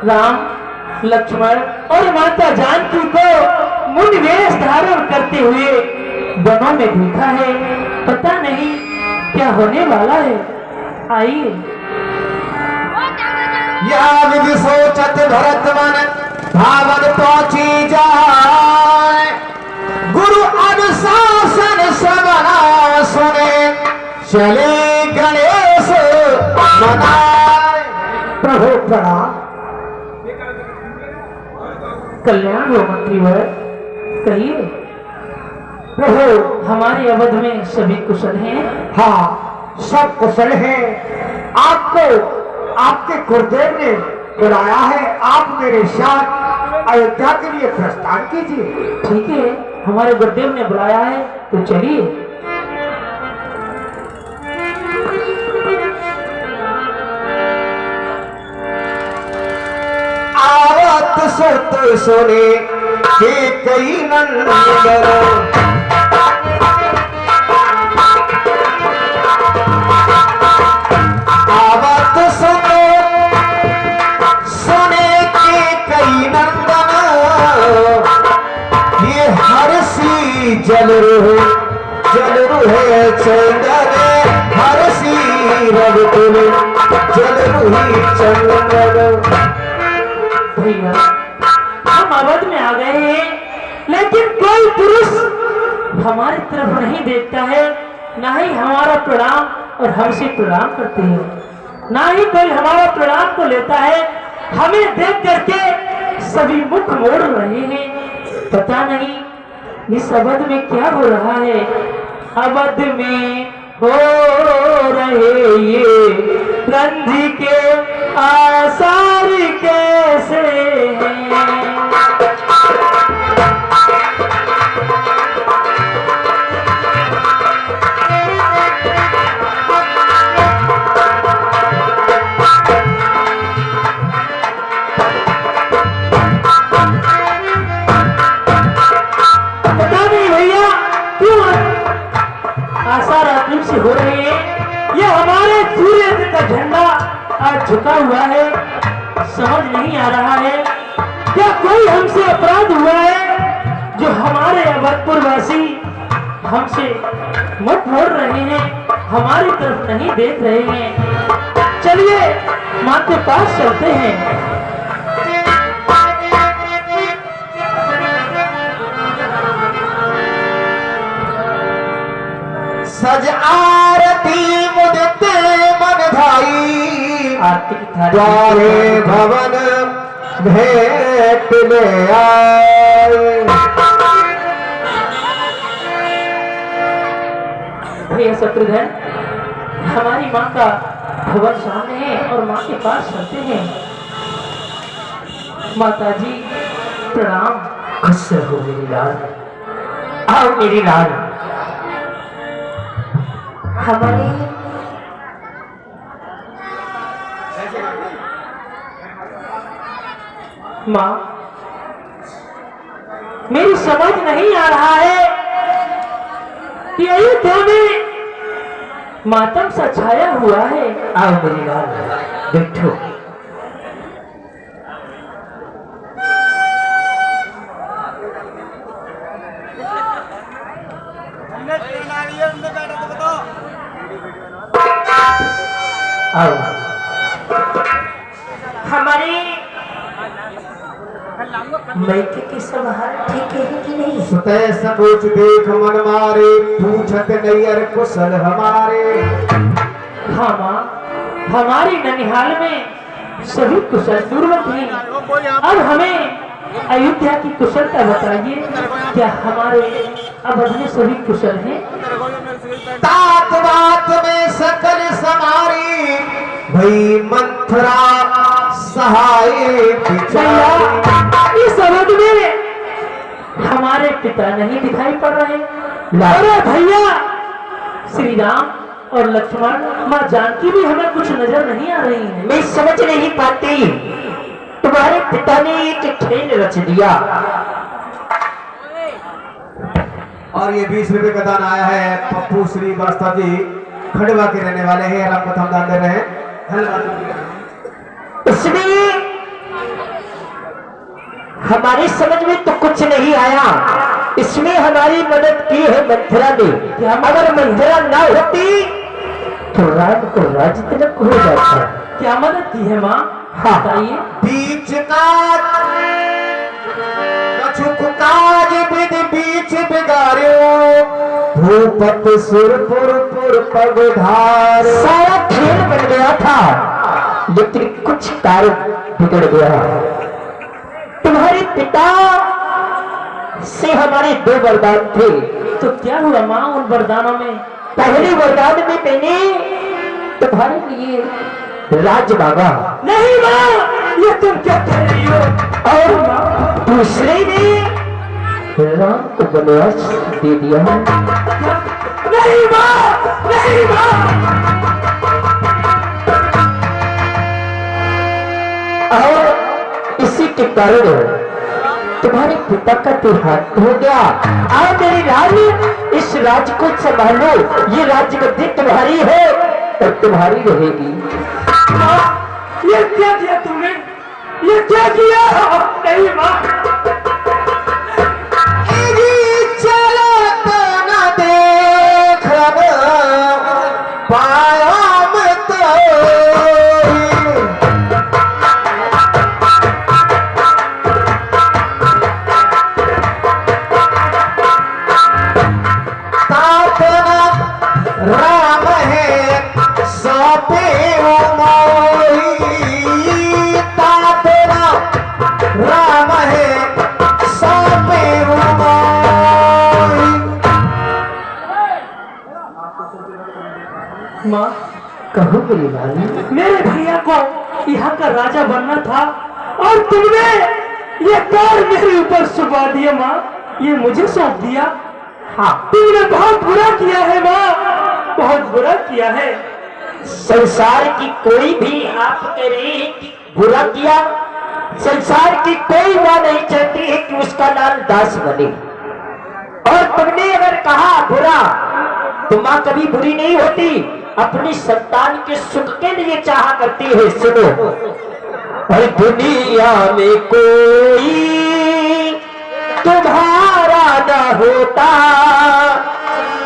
राम लक्ष्मण और माता जानकी को मुनि वेश धारण करते हुए वनों में देखा है। पता नहीं क्या होने वाला है। आइए। या विधि सोचत भरत मन भावन पहुंची जाए, गुरु अनुशासन सबना सुने, चले गणेश मनाए। प्रभु प्रणाम। कल्याण हो मंत्रीवर, कहिए। प्रभु हमारे अवध में सभी कुशल हैं? हाँ, सब कुशल हैं। आपको आपके गुरुदेव ने बुलाया है, आप मेरे साथ अयोध्या के लिए प्रस्थान कीजिए। ठीक है, हमारे गुरुदेव ने बुलाया है तो चलिए। आवत सुत सुने के कई नंदन, आवत सुत सुने के कई नंदन, ये हरसी जल रुहे चंदन, हरसी रघुकुल जल रुही चंदन। भैया, हम अवध में आ गए हैं, लेकिन कोई पुरुष हमारी तरफ नहीं देखता है, ना ही हमारा प्रणाम और हमसे प्रणाम करते हैं, ना ही कोई हमारा प्रणाम को लेता है। हमें देख करके सभी मुख मोड़ रहे हैं। पता नहीं इस अवध में क्या हो रहा है। अवध में हो रहे ये रंजी के आसार कैसे हैं। पता नहीं भैया क्यों आसार आत्म से हो रही है। ये हमारे सूर्य का झंडा आज झुका हुआ है, समझ नहीं आ रहा है क्या कोई हमसे अपराध हुआ है जो हमारे अवधपुर वासी हमसे मत मोड़ रहे हैं, हमारी तरफ नहीं देख रहे हैं। चलिए माँ के पास चलते हैं। सज आरती मुदते मन धाई, आरती की थाली द्वारे भवन भेंट ले आए। भैया शत्रुघ्न, हमारी माँ का भवन सामने है और माँ के पास चलते हैं। माता जी प्रणाम। खुश रहो मेरी लाल, आओ मेरी लाल। हमारी माँ, मेरी समझ नहीं आ रहा है कि अयोध्या में मातम सा छाया हुआ है। आओ मेरी लाल, बैठो। आओ। हमारी मैके की सब हाल ठीक है कि नहीं? सुतः सबूच देख मन मारे, पूछत नैयर कुशल हमारे। हाँ माँ, हमारी ननिहाल में सभी कुशल पूर्वक हैं। अब हमें अयोध्या की कुशलता बताइए, क्या हमारे अवध में सभी कुशल हैं? तात बात में सकल समारी, भई मंथरा सहाय बिचारी। भैया, इस अवध में हमारे पिता नहीं दिखाई पड़ रहे। अरे भैया, श्री राम और लक्ष्मण, माँ जानकी भी हमें कुछ नजर नहीं आ रही है। मैं समझ नहीं पाती, तुम्हारे पिता ने एक खेल रच दिया। और ये 20 रुपए का दान आया है पप्पू श्री वास्तव जी, खंडवा के रहने वाले हैं, और आपको हम दान दे रहे हैं। इसमें हमारी समझ में तो कुछ नहीं आया। इसमें हमारी मदद की है मंथरा ने। अगर मंथरा ना होती तो राम को राज तिलक हो जाता। क्या मदद की है माँ? हाँ। बताइए। बीच काज कछुक काज विद बीच बिगाड़ो, भूपत सुरपुर पुर पगधार। सारा खेल बन गया था, लेकिन कुछ कार्य बिगड़ गया। तुम्हारे पिता से हमारे 2 वरदान थे। तो क्या हुआ माँ उन वरदानों में? पहले वरदान में मैंने तुम्हारे लिए राज मांगा। नहीं माँ, ये तुम क्या कह रही हो? और दूसरे ने राम को वनवास दे दिया। नहीं माँ, नहीं माँ। और इसी के कारण तुम्हारे पिता का देहांत हो गया। आओ मेरी रानी, इस राज को संभालो। ये राज्यगद्दी तुम्हारी है और तुम्हारी रहेगी। ये क्या किया तुमने? ये क्या किया? नहीं माँ, चलो तो न देख पाया मैं तो। राम है सौंपे मोही, तातना राम है सौंपे मोही। माँ, कहो मेरी रानी। मेरे भैया को यहाँ का राजा बनना था और तुमने ये कार मेरे ऊपर सुबा दिया माँ, ये मुझे सौंप दिया। हाँ, तुमने बहुत बुरा किया है माँ, बहुत बुरा किया है। संसार की कोई भी आपके लिए बुरा किया, संसार की कोई माँ नहीं चाहती है कि उसका नाम दास बने। और तुमने अगर कहा बुरा, तो माँ कभी बुरी नहीं होती, अपनी संतान के सुख के लिए चाहा करती है। सुनो, और दुनिया में कोई तुम्हारा न होता,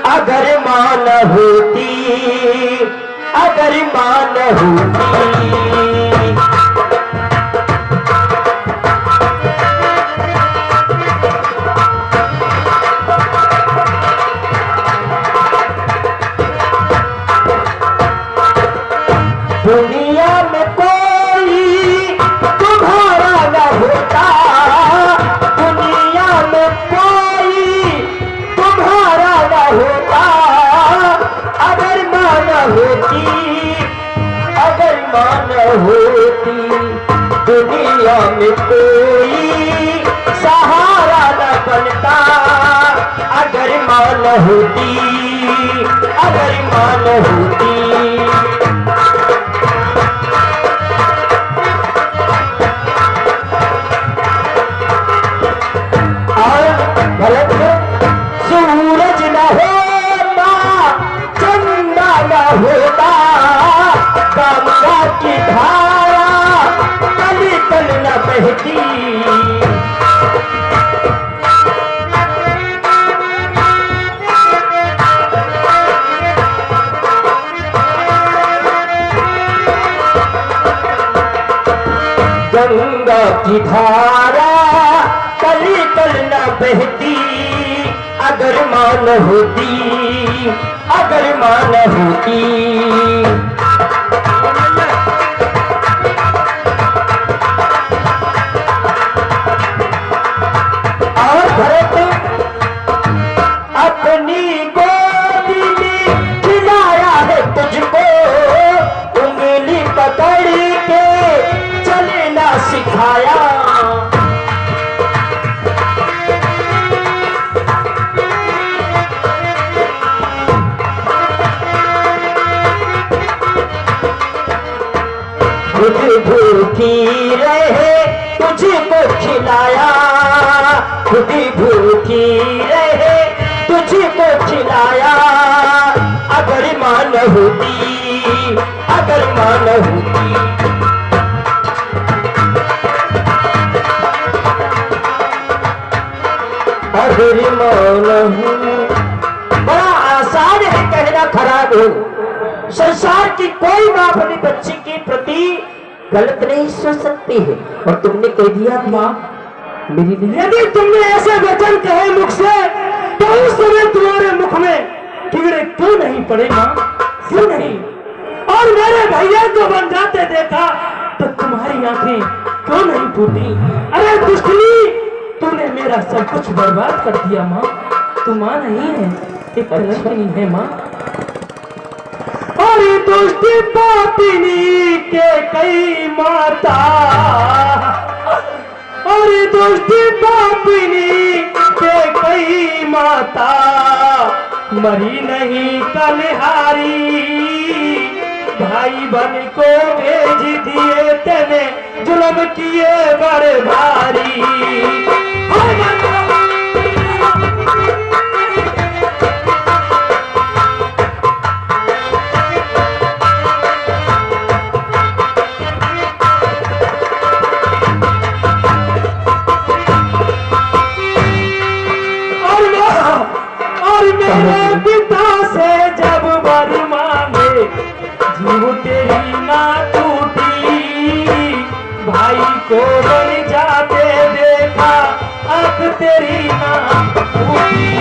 अगर मान होती, अगर मान होती। दुनिया में कोई तुम्हारा न होता, दुनिया में कोई तुम्हारा न होता। अगर मान होती, अगर मान होती, दुनिया में कोई सहारा न बनता। अगर मान होती, अगर मान होती। गलत है, सूरज न होता, चंदा न होता, गंगा की धारा कली कल न बहती। गंगा की धारा कली कल न बहती। अगर मान होती, अगर मान होती। और भरत अपनी गोदी में खिलाया है तुझको, उंगली पकड़ के चलना सिखाया। खुद भूखी रहे तुझको खिलाया, खुद भूखी रहे तुझको खिलाया। अगर मान होती, अगर मान होती। अगर मान हो, बड़ा आसान है कहना खराब हो। संसार की कोई माँ अपनी बच्ची के प्रति गलत नहीं सोच सकती है। और तुमने कह दिया माँ मेरी नहीं। यदि तुमने ऐसे वचन कहे मुख से, तो उस समय तुम्हारे मुख में कीड़े क्यों नहीं पड़े माँ, क्यों नहीं? और मेरे भैया को बन जाते देखा तो तुम्हारी आंखें क्यों नहीं फूटी? अरे दुष्टनी, तूने मेरा सब कुछ बर्बाद कर दिया माँ। तू माँ नहीं है, एक कलंक नहीं है माँ। और दुष्ट पापिनी के कई माता, और दुष्ट पापिनी के कई माता, मरी नहीं कलहारी। भाई बन को भेज दिए तेने, जुल्म किए बड़े भारी। मेरे पिता से जब वर मांगे, जीव तेरी ना टूटी। भाई को बन जाते देखा, आंख तेरी ना टूटी।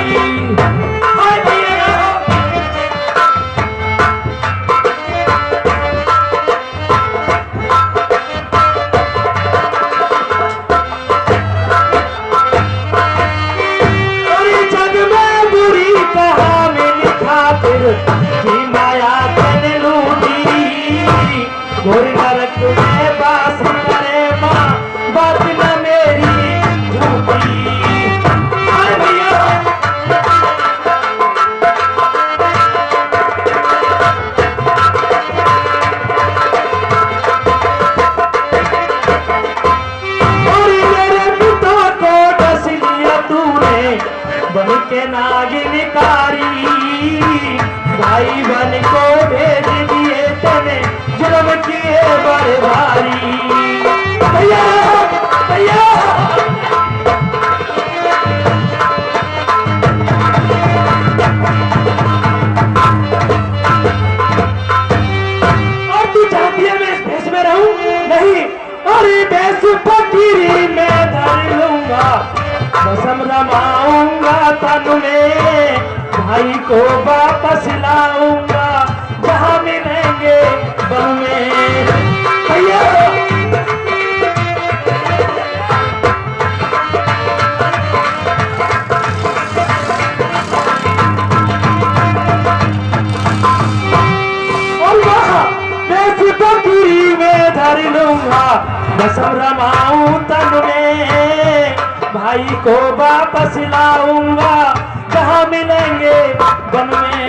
की माया तन लूटी, घोर नरक में बास करे माँ, बात न मेरी झूठी। और मेरे पिता को डस लिया तूने, बन के नागिनकारी। भाई बन को भेज दिए तने, जुल्म किए बड़े भारी। भैया भैया पूरी में धर लूंगा कसम रमाऊं तन में, भाई को वापस लाऊंगा कहाँ मिलेंगे वन में।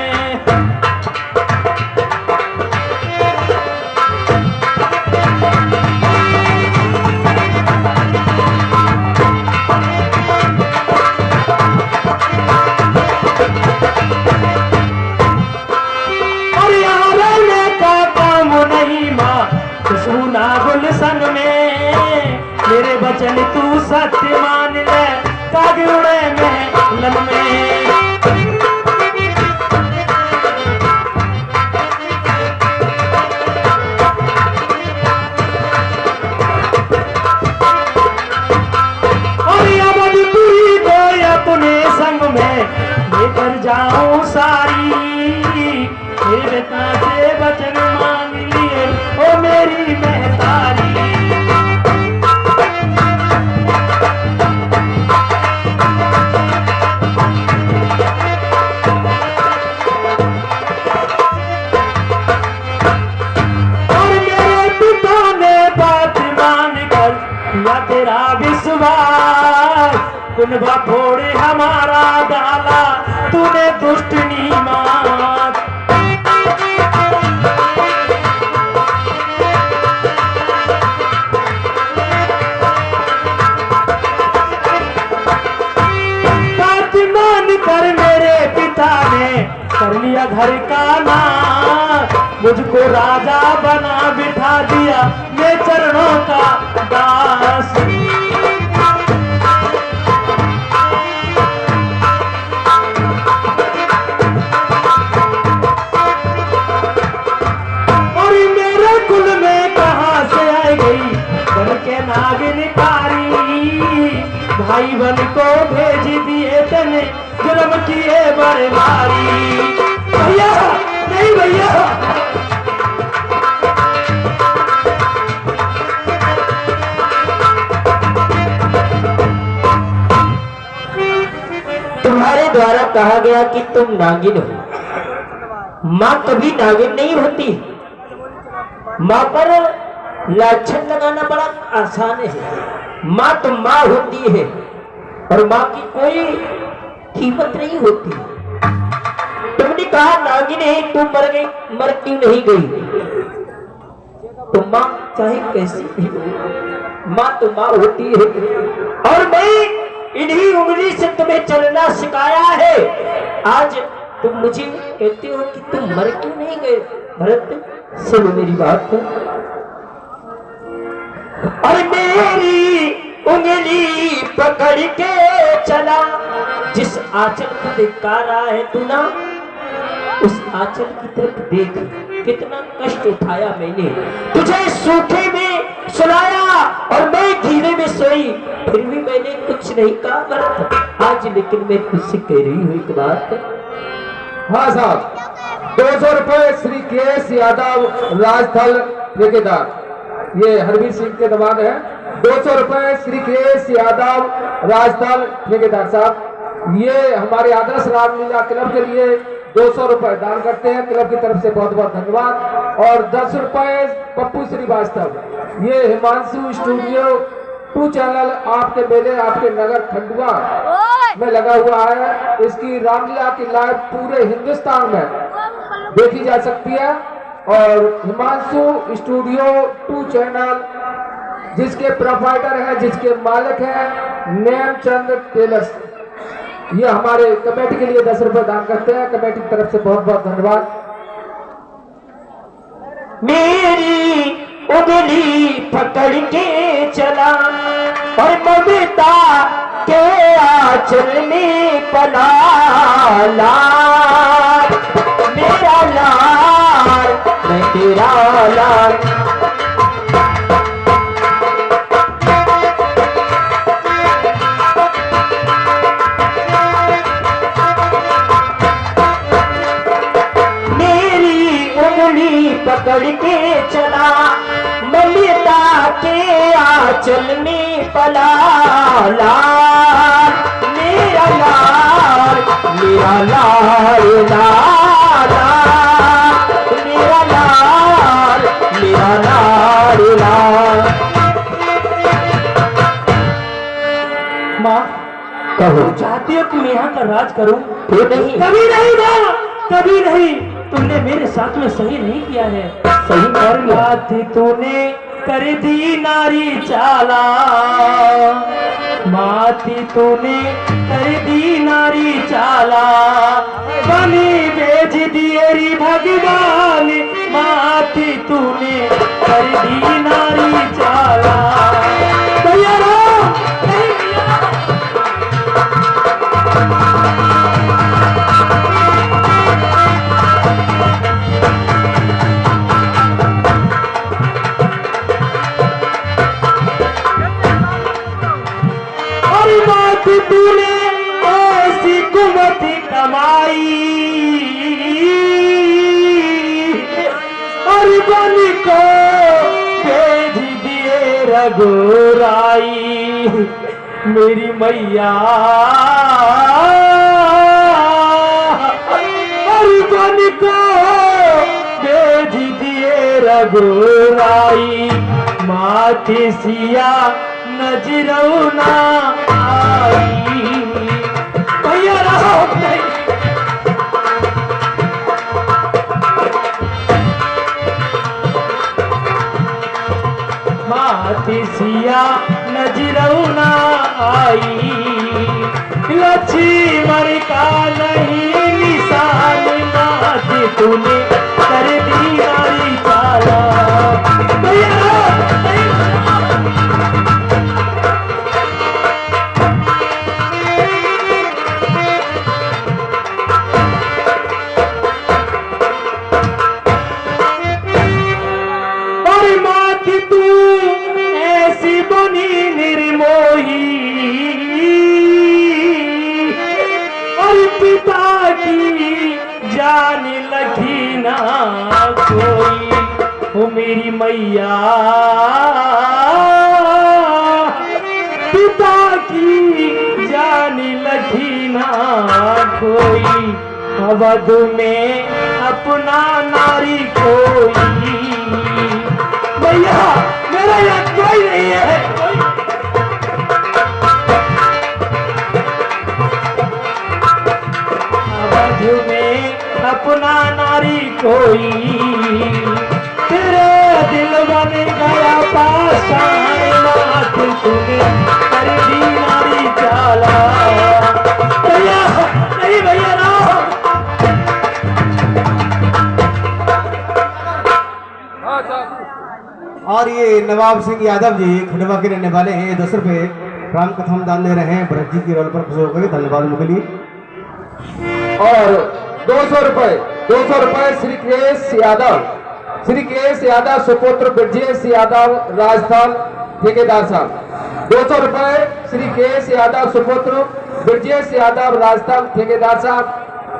सुना गुलशन में मेरे वचन तू सत्य मान ले, काग उड़े महलन में। और अवधपुरी को अपने संग में लेकर जाऊं सारी, मेरे पिता से वचन मान लिए ओ मेरी महतारी। और मेरे पिता ने बात मान कर किया तेरा विश्वास, कुनबा फोड़े हमारा डाला तूने दुष्ट नीमात। पर मेरे पिता ने कर लिया घर का नाम, मुझको राजा बना बिठा दिया मैं चरणों का दास। और मेरे कुल में कहां से आ गई बन के नागिन कारी, भाई बन को भेज दिए तने जुर्म किए बड़े भारी। भैया नहीं भैया, तुम्हारे द्वारा कहा गया कि तुम नागिन हो। माँ कभी नागिन नहीं होती। माँ पर लाछन लगाना बड़ा आसान है। माँ तो माँ होती है और माँ की कोई कीमत नहीं होती। तुमने कहा नागिन है, तू मर गई, मर क्यों नहीं गई? तो माँ चाहे कैसी भी हो, माँ तो माँ होती है। और मैं इन्हीं उंगली से तुम्हें चलना सिखाया है। आज तुम मुझे कहते हो कि तुम मर क्यों नहीं गए? भरत सुनो मेरी बात को। और मेरी उंगली पकड़ के चला, जिस आंचल को दिखा रहा है तू ना, उस आंचल की तरफ देख, कितना कष्ट उठाया मैंने। तुझे सूखे में सुलाया और मैं गीले में सोई, फिर भी मैंने कुछ नहीं कहा भरत। आज लेकिन मैं तुझसे कह रही हूँ एक बात। हाँ साहब, 200 रुपए श्री केएस यादव राजस्थल ठेकेदार, ये हरवीर सिंह के दमाद है। 200 रुपए श्री केएस यादव राजस्थल ठेकेदार साहब, ये हमारे आदर्श रामलीला क्लब के लिए 200 रुपए दान करते हैं। क्लब की तरफ से बहुत बहुत धन्यवाद। और 10 रुपए पप्पू श्रीवास्तव, ये हिमांशु स्टूडियो 2 चैनल आपके मेले आपके नगर खंडवा में लगा हुआ है। इसकी रामलीला की लाइव पूरे हिंदुस्तान में देखी जा सकती है। और हिमांशु स्टूडियो 2 चैनल जिसके प्रोप्राइटर है, जिसके मालिक है नेमचंद टेलर्स, ये हमारे कमेटी के लिए 10 रुपए दान करते हैं। कमेटी की तरफ से बहुत बहुत धन्यवाद। मेरी उंगली पकड़ के चला और ममता के आंचल में पला, लाल मेरा लाल मैं तेरा लाल। पकड़ के चला ममता के आंचल में पला, लाल मेरा लाल मेरा लाल, लाल मेरा लाल मेरा कहो। चाहती हो कि मैं यहाँ का राज करूं? क्यों नहीं? कभी नहीं माँ, कभी नहीं। तुमने मेरे साथ में सही नहीं किया है। सही कर लिया। बात तूने कर दी नारी चाला, माती तूने कर दी नारी चाला, बनी भेज दिए री भगवान, माती तूने कर दी नारी चाला। भैया राम, नहीं भैया। बात तूने ऐसी कुमति कमाई, और बन को भेज दिए रघुराई, मेरी मैया। और बन को भेज दिए रघुराई, माथे सिया नजरों ना आई। भैया राम नहीं। माथे सिया नजरों ना आई, लक्ष्मण का नहीं निशान, माथे तूने कर दी नारी चाला। भैया राम नहीं। पिता की जान लगी ना कोई, वो मेरी मैया। पिता की जान लगी ना कोई, अवध में अपना नारी कोई। भैया मेरा यहाँ कोई नहीं है। में अपना नारी कोई, तेरे दिल बन गया पाषाण, नाथ तूने कर दी नारी चाला। भैया नहीं, भैया राम। और ये नवाब सिंह यादव जी खंडवा के रहने वाले हैं। 10 रुपए राम कथम दान दे रहे हैं भरत जी की रोल पर खुश होकर। धन्यवाद उनके लिए। और 200 रुपए श्री केश यादव सुपुत्र ब्रजेश यादव राजस्थान ठेकेदार साहब। 200 रुपए श्री केश यादव सुपुत्र ब्रजेश यादव राजस्थान ठेकेदार साहब।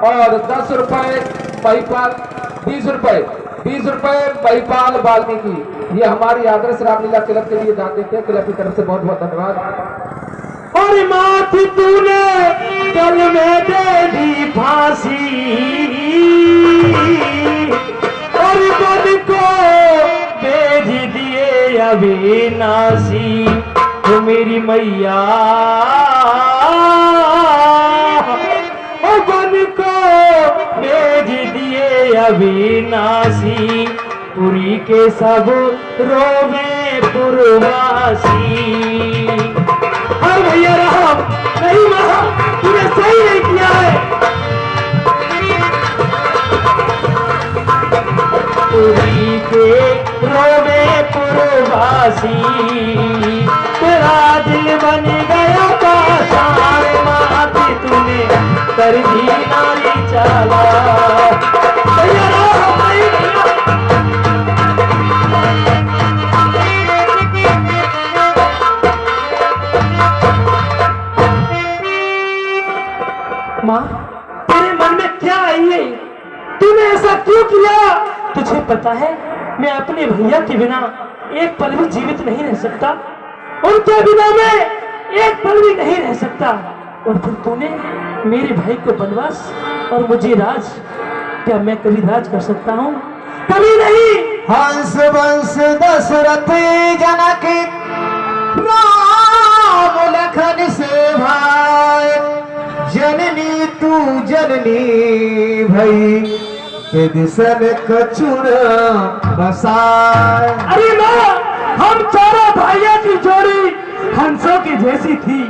और 10 रुपए महिपाल, 20 रुपए महिपाल वाल्मीकि, ये हमारी आदर्श रामलीला क्लब के लिए दान देते हैं। क्लब की तरफ से बहुत बहुत धन्यवाद। और माथे तूने गल में दे दी फांसी, और बन को भेज दिए अविनाशी, वो मेरी मैया। और बन को भेज दिए अविनाशी, पुरी के सब रोवे पुरवासी। भैया राम नहीं, महा तूने सही नहीं किया है। पुरी के रोवे पुरवासी, तेरा दिल बन गया पाषाण, माथे तूने कर दी नारी चाला। भैया राम नहीं, माँ तेरे मन में क्या आई है? तूने ऐसा क्यों किया? तुझे पता है मैं अपने भैया के बिना एक पल भी जीवित नहीं रह सकता, उनके बिना मैं एक पल भी नहीं रह सकता। और फिर तूने मेरे भाई को बनवास और मुझे राज, क्या मैं कभी राज कर सकता हूँ? कभी नहीं। हंस वंश दशरथ जनक राम लखन से भाई, जननी तू जननी भई के दिसन कछुरा बसाए। अरे माँ, हम चारों भाइयों की जोड़ी हंसों की जैसी थी।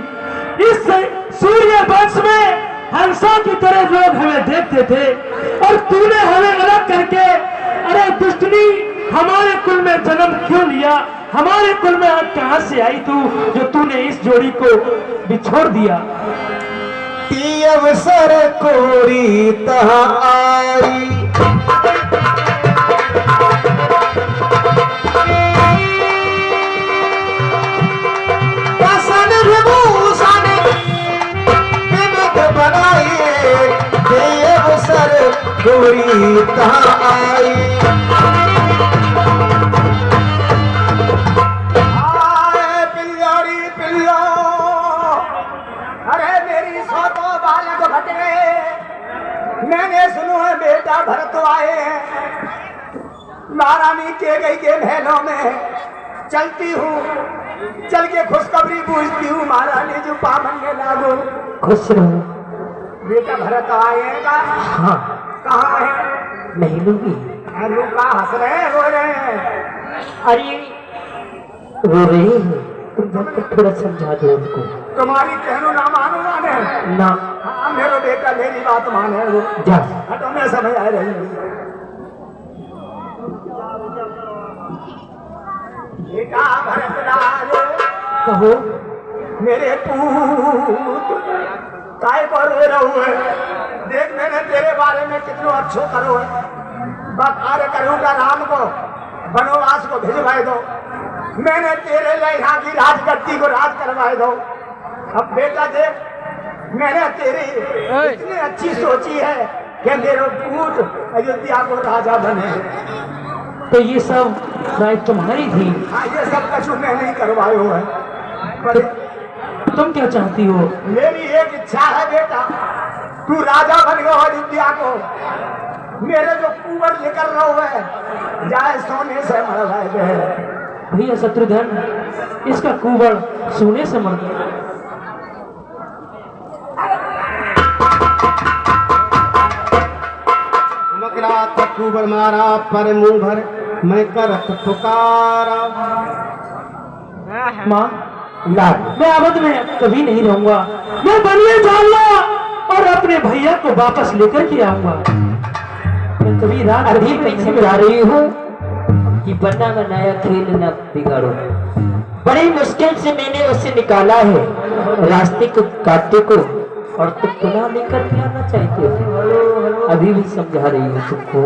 इस सूर्य वंश में हंसों की तरह लोग हमें देखते थे और तूने हमें अलग करके, अरे दुष्टनी, हमारे कुल में जन्म क्यों लिया? हमारे कुल में आज कहां से आई तू जो तूने इस जोड़ी को बिछोड़ दिया? ती अवसर कोरी तहाँ आई, बसन विभूषण विविध बनाए, ती अवसर कोरी तहाँ आई। आए पिल्लोरी पिल्लो, अरे मेरी सौ तो बालक भट गए, मैंने सुनो है बेटा भरत आए हैं। महारानी के गई के महलों में चलती हूँ, चल के खुशखबरी पूछती हूँ, महारानी जो पावन में लागू। खुश रहो। बेटा भरत आएगा? हाँ, कहाँ है? नहीं लूंगी। अरे का हंस रहे हैं, रो रहे हैं? अरे रो रही है, तुम जाकर थोड़ा समझा दो उनको। तुम्हारी कहनो ना मानो माने ना। हाँ मेरा बेटा मेरी बात माने वो। जा। हटो, मैं समझ आ रही हूँ। बेटा भरतलाल, कहो। मेरे पूत काय को रो रहो है? देख मैंने तेरे बारे में कितनो अच्छो करो है, कार्य करूंगा, राम को वनवास को भिजवाए दो, मैंने तेरे लिए यहाँ की राजगद्दी को राज करवाए दो। अब बेटा देख, मैंने तेरी इतनी अच्छी सोची है कि मेरे पूत अयोध्या को राजा बने। तो ये सब राय तुम्हारी थी? हाँ, ये सब कछु मैं नहीं करवायो है, पर तुम क्या चाहती हो? मेरी एक इच्छा है बेटा, तू राजा बन गया अयोध्या को, मेरे जो कुंवर लेकर रहो है जाए सोने से मरवाए गए। भैया शत्रुघ्न, इसका कुंवर सोने से मर गया। कुंवर मारा पर मुंह भर मैं करत पुकारा। माँ, मैं अवध में कभी नहीं रहूंगा, मैं बनिए जाऊंगा और अपने भैया को वापस लेकर के आऊंगा। मैं कभी रात अभी मैं समझा रही हूँ कि बना बनाया खेल न बिगाड़ो। बड़ी मुश्किल से मैंने उसे निकाला है रास्ते को काटे को, और तुम पुनः लेकर के आना चाहते हो। अभी भी समझा रही हूँ तुमको।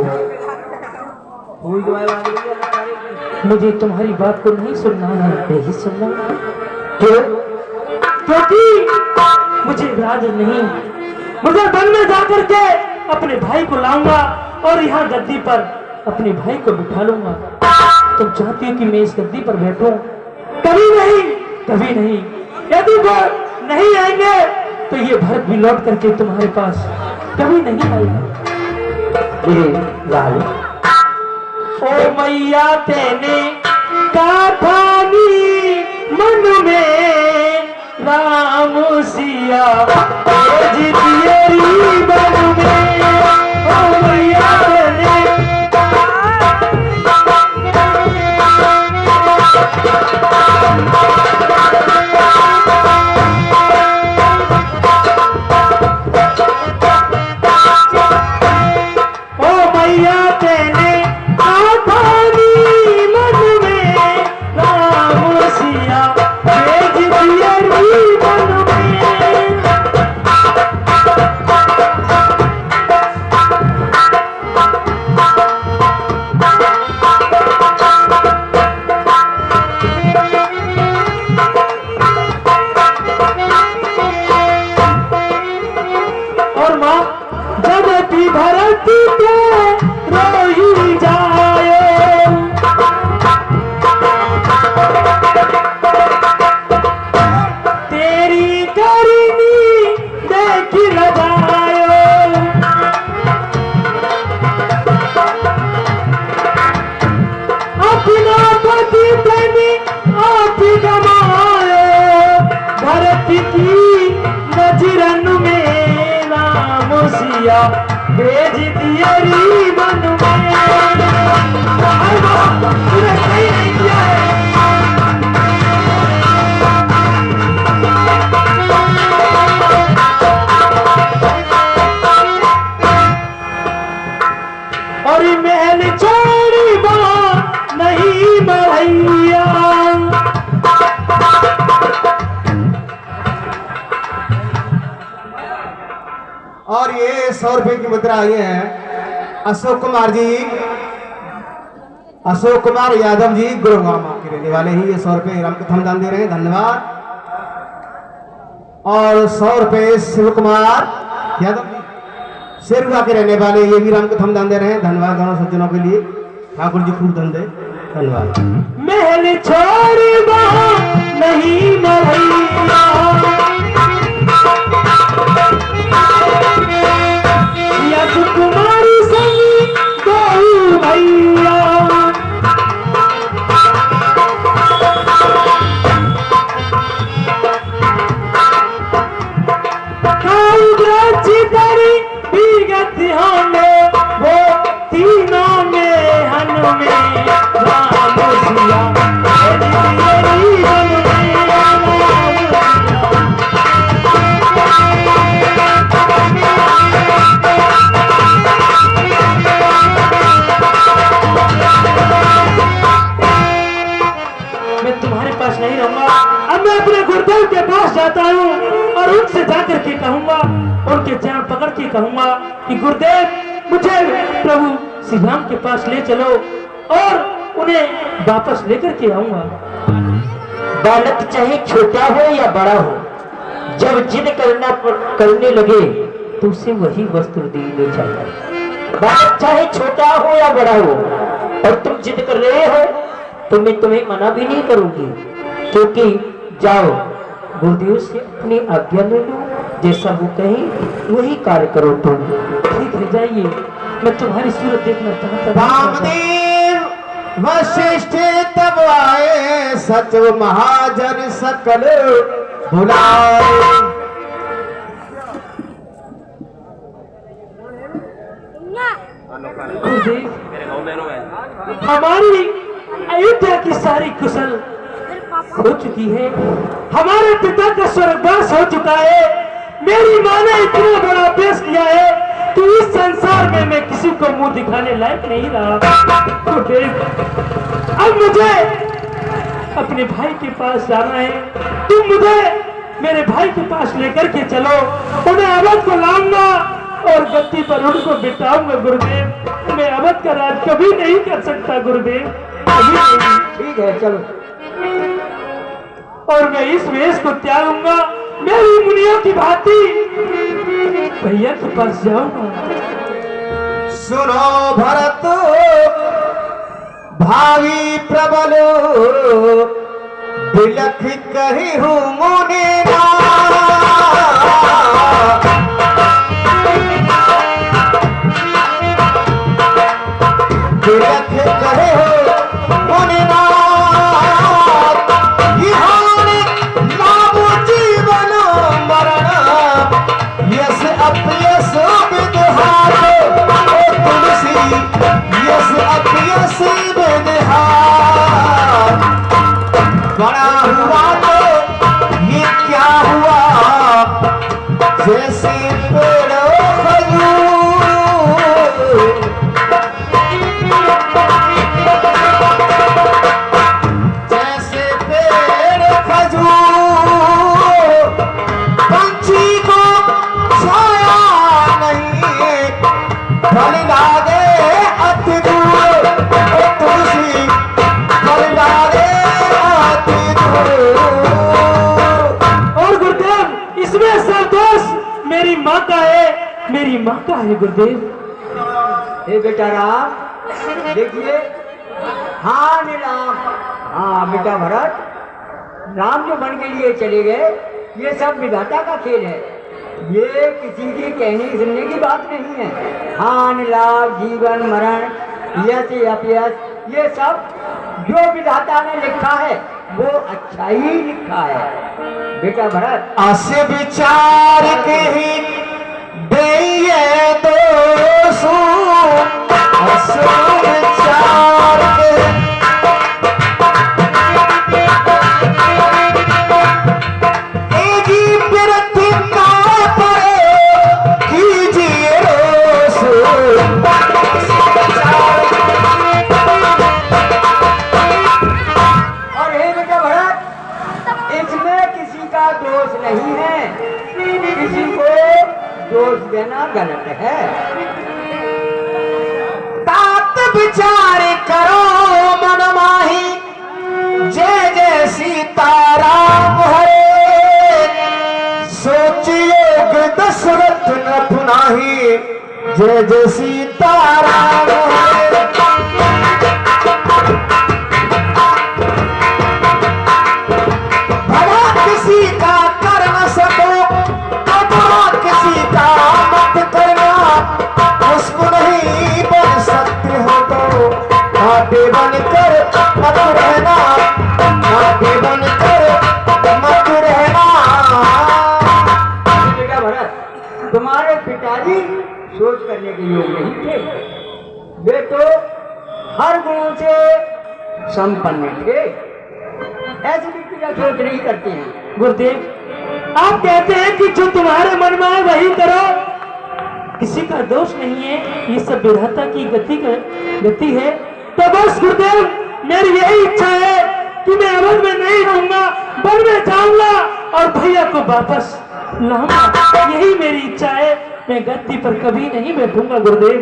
मुझे तुम्हारी बात को नहीं सुनना है। नहीं सुनना? क्यों? क्योंकि मुझे राज नहीं, मुझे वन में जाकर के अपने भाई को लाऊंगा और यहाँ गद्दी पर अपने भाई को बिठा लूंगा। तुम चाहती हो कि मैं इस गद्दी पर बैठूं? कभी नहीं, कभी नहीं। यदि वो नहीं आएंगे तो ये भरत भी लौट करके तुम्हारे पास कभी नहीं आएगा। लाल, ओ मैया तेने काठानी मन में राम सिया जितियरी बन में। ओ मैया तेने भरत के रोई भेज दिया री मन में। अरे बाप, तूने सही नहीं किया है। और महल छोड़ी बात नहीं बढ़ैया। और ये 100 रुपए की मुद्रा आई है अशोक कुमार जी, अशोक कुमार यादव जी गुरुग्राम के रहने वाले ही। ये 100 रुपए रामकथा हम दान दे रहे हैं, धन्यवाद। और 100 रुपए शिव कुमार यादव जी शेरुआ के रहने वाले, ये भी रामकथा हम दान दे रहे हैं, धन्यवाद दोनों सज्जनों के लिए। ठाकुर जी खूब धन दे, धन्यवाद। महल छोड़ी बात नहीं बढ़ैया। यश कुमारी संगी गौ भैया। चितरी विगत हमें वो तीनों में हनुमे राम सिया। मैं तुम्हारे पास नहीं रहूंगा। अब मैं अपने गुरुदेव के पास जाता हूँ और उनसे जाकर के कहूंगा, उनके चरण पकड़ के कहूंगा कि गुरुदेव मुझे प्रभु श्री राम के पास ले चलो और उन्हें वापस लेकर के आऊंगा। बालक चाहे छोटा हो या बड़ा हो, जब जिद करने लगे तो उसे वही वस्त्र देने चाहिए। बालक चाहे छोटा हो या बड़ा हो और तुम जिद कर रहे हो तो मैं तुम्हें मना भी नहीं करूंगी, क्योंकि जाओ गुरुदेव से अपनी आज्ञा ले लो, जैसा वो कहे वही कार्य करो तुम। ठीक है, जाइए, मैं तुम्हारी सूरत देखना चाहता हूँ। वामदेव वशिष्ठ तब आए, सचिव महाजन सकल बुलाए। गुरुदेव, हमारी अयोध्या की सारी कुशल हो चुकी है, हमारे पिता का स्वर्गवास हो चुका है। मेरी माँ ने इतना बड़ा अभ्यास किया है कि इस संसार में मैं किसी को मुंह दिखाने लायक नहीं रहा। गुरुदेव, अब मुझे अपने भाई के पास जाना है। तुम मुझे मेरे भाई के पास लेकर के चलो, उन्हें अवध को लाऊंगा और गद्दी पर उनको बिठाऊंगा। गुरुदेव, मैं अवध का राज कभी नहीं कर सकता गुरुदेव, कभी नहीं। ठीक है, चलो। और मैं इस वेश को त्यागूंगा, मेरी मुनियों की भांति भैया के पास जाऊंगा। सुनो भरत भावी प्रबल, बिलख कही हूँ मुने बिलख कहे हो मुने जीवन मरण यस अपयस विदहार तुलसी यस अपयस विदहार। बड़ा हुआ तो ये क्या हुआ, जैसे पेड़ खजूर, जैसे पेड़ खजूर, पंछी को छाया नहीं, फल लागे अति दूर, तुलसी फल लागे अति दूर। और गुरुदेव, इसमें सब दोष मेरी माँ का है, मेरी माँ का है गुरुदेव। हे बेटा राम, देखिए, हाँ नीलाम, हाँ बेटा भरत, राम जो वन के लिए चले गए, ये सब विधाता का खेल है, ये किसी की कहने सुनने की बात नहीं है। हान लाभ, जीवन मरण, यश अपयश, ये सब जो विधाता ने लिखा है वो अच्छा ही लिखा है। बेटा भरत, अस विचार के ही दे और हे बेटा भरत, इसमें किसी का दोष नहीं है, किसी को दोष देना गलत है। तात विचार करो मन माही, जय जय सीताराम हरे। सोचियो दशरथ न पुनाही, जय जय सीताराम हरे। भला किसी का कर न सको, अपना किसी का मत करना। उसको नहीं बन सकते हो तो कांटे बनकर मत रहना, कांटे बनकर मत रहना। बेटा भरत, तुम्हारे पिताजी सोच करने के योग नहीं थे, वे तो हर गुणों से संपन्न थे। ऐसी व्यक्ति का सोच नहीं करते हैं। गुरुदेव, आप कहते हैं कि जो तुम्हारे मन में है वही करो, किसी का दोष नहीं है, ये सब विधाता की गति है। तो बस गुरुदेव, मेरी यही इच्छा है कि मैं अवध में नहीं रहूंगा, वन में जाऊंगा और भैया को वापस लाऊंगा। यही मेरी इच्छा है, मैं गद्दी पर कभी नहीं बैठूंगा गुरुदेव।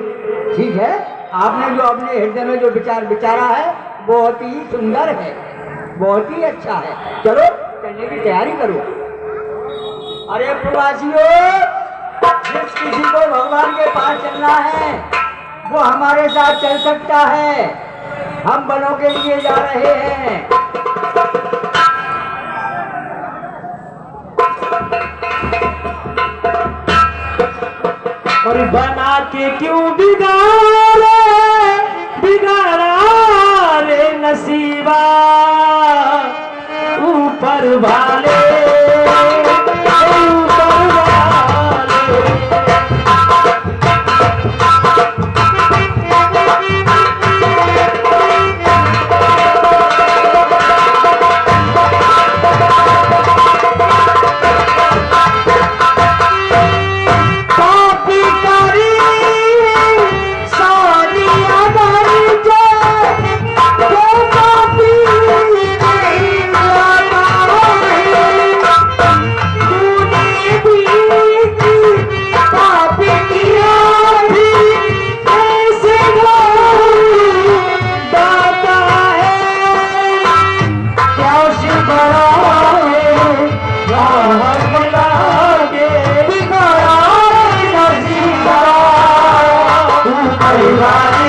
ठीक है, आपने जो अपने हृदय में जो विचार विचारा है बहुत ही सुंदर है, बहुत ही अच्छा है। चलो चलने की तैयारी करो। अरे प्रवासियों, जिस किसी को भगवान के पास चलना है वो हमारे साथ चल सकता है। हम वनों के लिए जा रहे हैं। और बना के क्यों बिगाड़ा रे नसीबा, ऊपर वाले ऊपर वाले।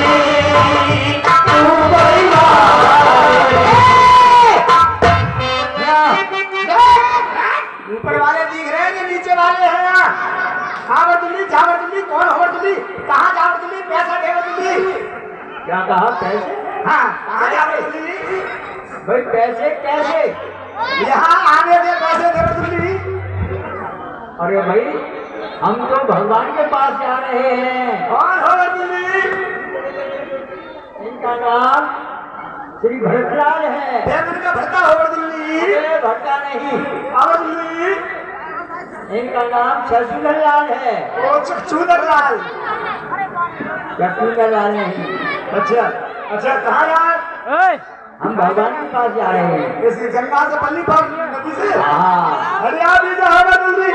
ऊपर वाले दिख रहे हैं कि नीचे वाले हैं? आवरदुल्ली जावरदुल्ली कौन आवरदुल्ली? कहाँ जावरदुल्ली? पैसा दे आवरदुल्ली। क्या कहा? पैसे? हाँ, कहाँ जावरदुल्ली? भाई पैसे कैसे? यहाँ आने दे पैसे दे आवरदुल्ली। अरे भाई, हम तो भगवान के पास जा रहे हैं। कौन आवरदुल्ली? इनका नाम श्री भरतलाल है। बेगन का भरता आवरदुल्ली? भरता नहीं, आवरदुल्ली। इनका नाम शशुधर लाल है। ओ चक्षुधर लाल? चक्षुधर लाल नहीं। अच्छा अच्छा, कहाँ यार? हम भगवान के पास जा रहे हैं। इसी गंगा से पल्ली पर नदी से? हाँ। अरे आप ही जाओ आवरदुल्ली,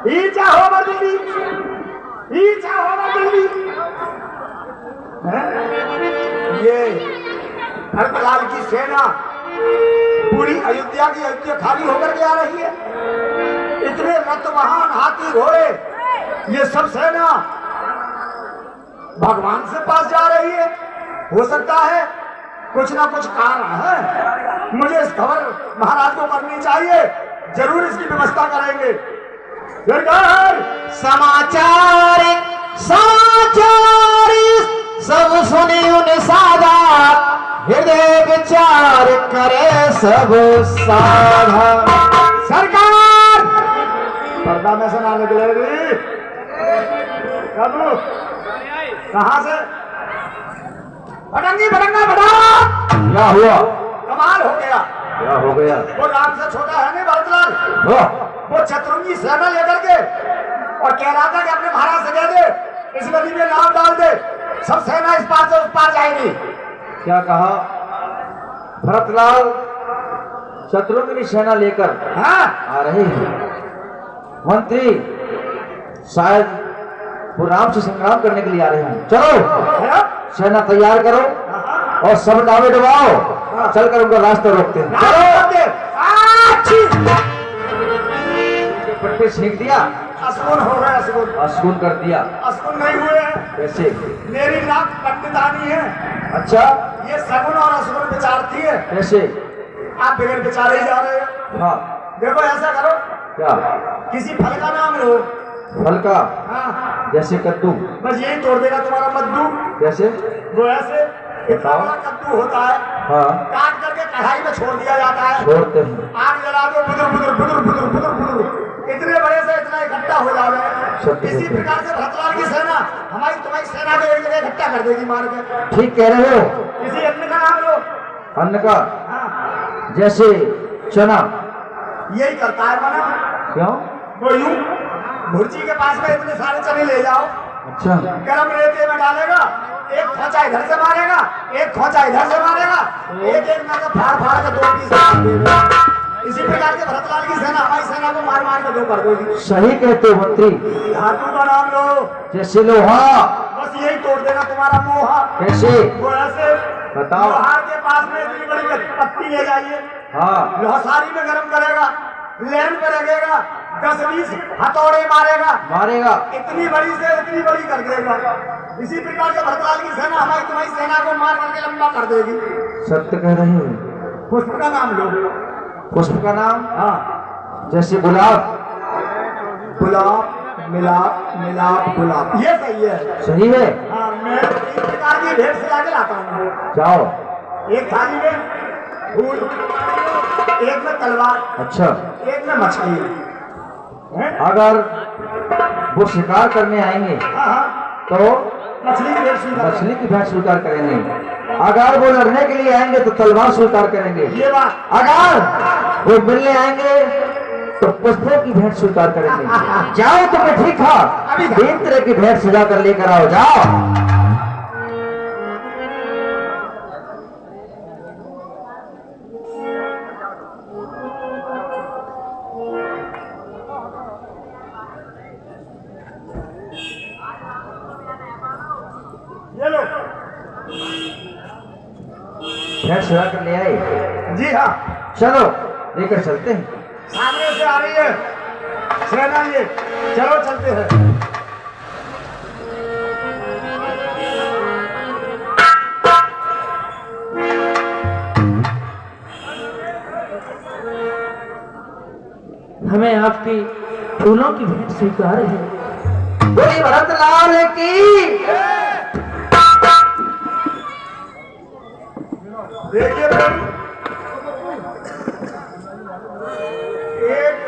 ही चाहो आवरदुल्ली, ही चाहो आवरदुल्ली। ये भरतलाल की सेना पूरी अयोध्या की अयोध्या खाली होकर के आ रही है। इतने रथ वाहन हाथी घोड़े, ये सब सेना भगवान से पास जा रही है। हो सकता है कुछ ना कुछ कारण है। मुझे इस खबर महाराज को करनी चाहिए, जरूर इसकी व्यवस्था करेंगे। समाचार समाचार सब सुनी उन साधा, हृदय विचार करे सब साधा। सरकार पर्दा में से ना निकलेगी। बाबू कहाँ से? भटंगी भटंगा बता। क्या हुआ? कमाल हो गया। क्या हो गया? वो राम से छोटा है नहीं भरतलाल, वो शत्रुंगी सेना लेकर के और कह रहा था कि अपने महाराज से कह दे इस नदी में नाव डाल दे, सब सेना इस पार से उस पार जाएगी। क्या कहा? भरतलाल शत्रुघ्न सेना लेकर हाँ आ रहे हैं। मंत्री शायद वो राम से संग्राम करने के लिए आ रहे हैं। चलो है? सेना तैयार करो और सब नावे डुबाओ, चलकर उनका रास्ता रोकते हैं। नाव डाल दे। पट्टे छींक दिया, असगुन हो गए, असगुन। असगुन कर दिया। असगुन नहीं हुए हैं। कैसे? मेरी नाक पंडितानी है, अच्छा, ये सगुन और असगुन विचारती है। कैसे? आप बगैर विचारे ही जा रहे हो। हाँ, देखो ऐसा करो, क्या? किसी फल का नाम लो। फल का? हाँ जैसे कद्दू। बस यही तोड़ देगा तुम्हारा मद्दू। कैसे? वो ऐसे इतना बड़ा कद्दू होता है, हाँ, काट करके कढ़ाई में छोड़ दिया जाता है, छोड़ते हैं। आग जला दो, बुदुर बुदुर बुदुर बुदुर बुदुर बुदुर, इतने बड़े से इतना इकट्ठा हो जावे। सत्य इसी सत्य। प्रकार से भरतलाल की सेना हमारी तुम्हारी सेना को एक जगह इकट्ठा कर देगी मार के। ठीक कह रहे हो। किसी अन्न का नाम लो। अन्न का? हाँ जैसे चना। यही करता है मना। क्यों? वो यूं भुर्जी के पास में इतने सारे चने ले जाओ, अच्छा, गरम रेते में डालेगा, एक खोचा इधर से मारेगा, एक खोचा इधर से मारेगा, एक एक में फाड़ फाड़ के 2 पीस मार देगा। इसी प्रकार से भरतलाल की सेना हमारी सेना को मार मार के 2 कर देगी। सही कहते हो मंत्री। धातु का नाम लो। जैसे लोहा। बस यही तोड़ देगा तुम्हारा मोहा। कैसे? वो ऐसे बताओ। लोहार के पास में इतनी बड़ी पत्ती ले जाइए, हाँ, लोहासारी में गरम करेगा, लैंड पे रखेगा, 10-20 हथौड़े मारेगा, मारेगा। इतनी बड़ी से इतनी बड़ी कर देगा। इसी प्रकार से भरतलाल की सेना हमारी तुम्हारी सेना को मार करके लंबा कर देगी। सत्य कह रहे हो। पुष्प का नाम लो। पुष्प का नाम? हाँ जैसे गुलाब। गुलाब, मिलाप मिलाप गुलाब, ये सही है। सही है। हाँ मैं 3 प्रकार की ढेर से लाके लाता हूँ। जाओ। एक थाली में फूल, एक में तलवार, अच्छा, एक में मछली है? अगर वो शिकार करने आएंगे हाँ हाँ तो मछली की ढेर स्वीकार करो। मछली की भेंट स्वीकार करेंगे। अगर वो लड़ने के लिए आएंगे तो तलवार स्वीकार करेंगे। ये बात। अगर वो मिलने आएंगे तो पुष्पों की भेंट स्वीकार करेंगे। जाओ तुम्हें ठीक है, 3 तरह की भेंट सजा कर लेकर आओ। जाओ। ये लो। भेंट सजा कर ले आए। जी हाँ, चलो लेकर चलते हैं। सामने से आ रही है सेना, ये चलो चलते हैं। हमें आपकी फूलों की भेंट स्वीकार है। बोली भरतलाल की। देखिए भाई, एक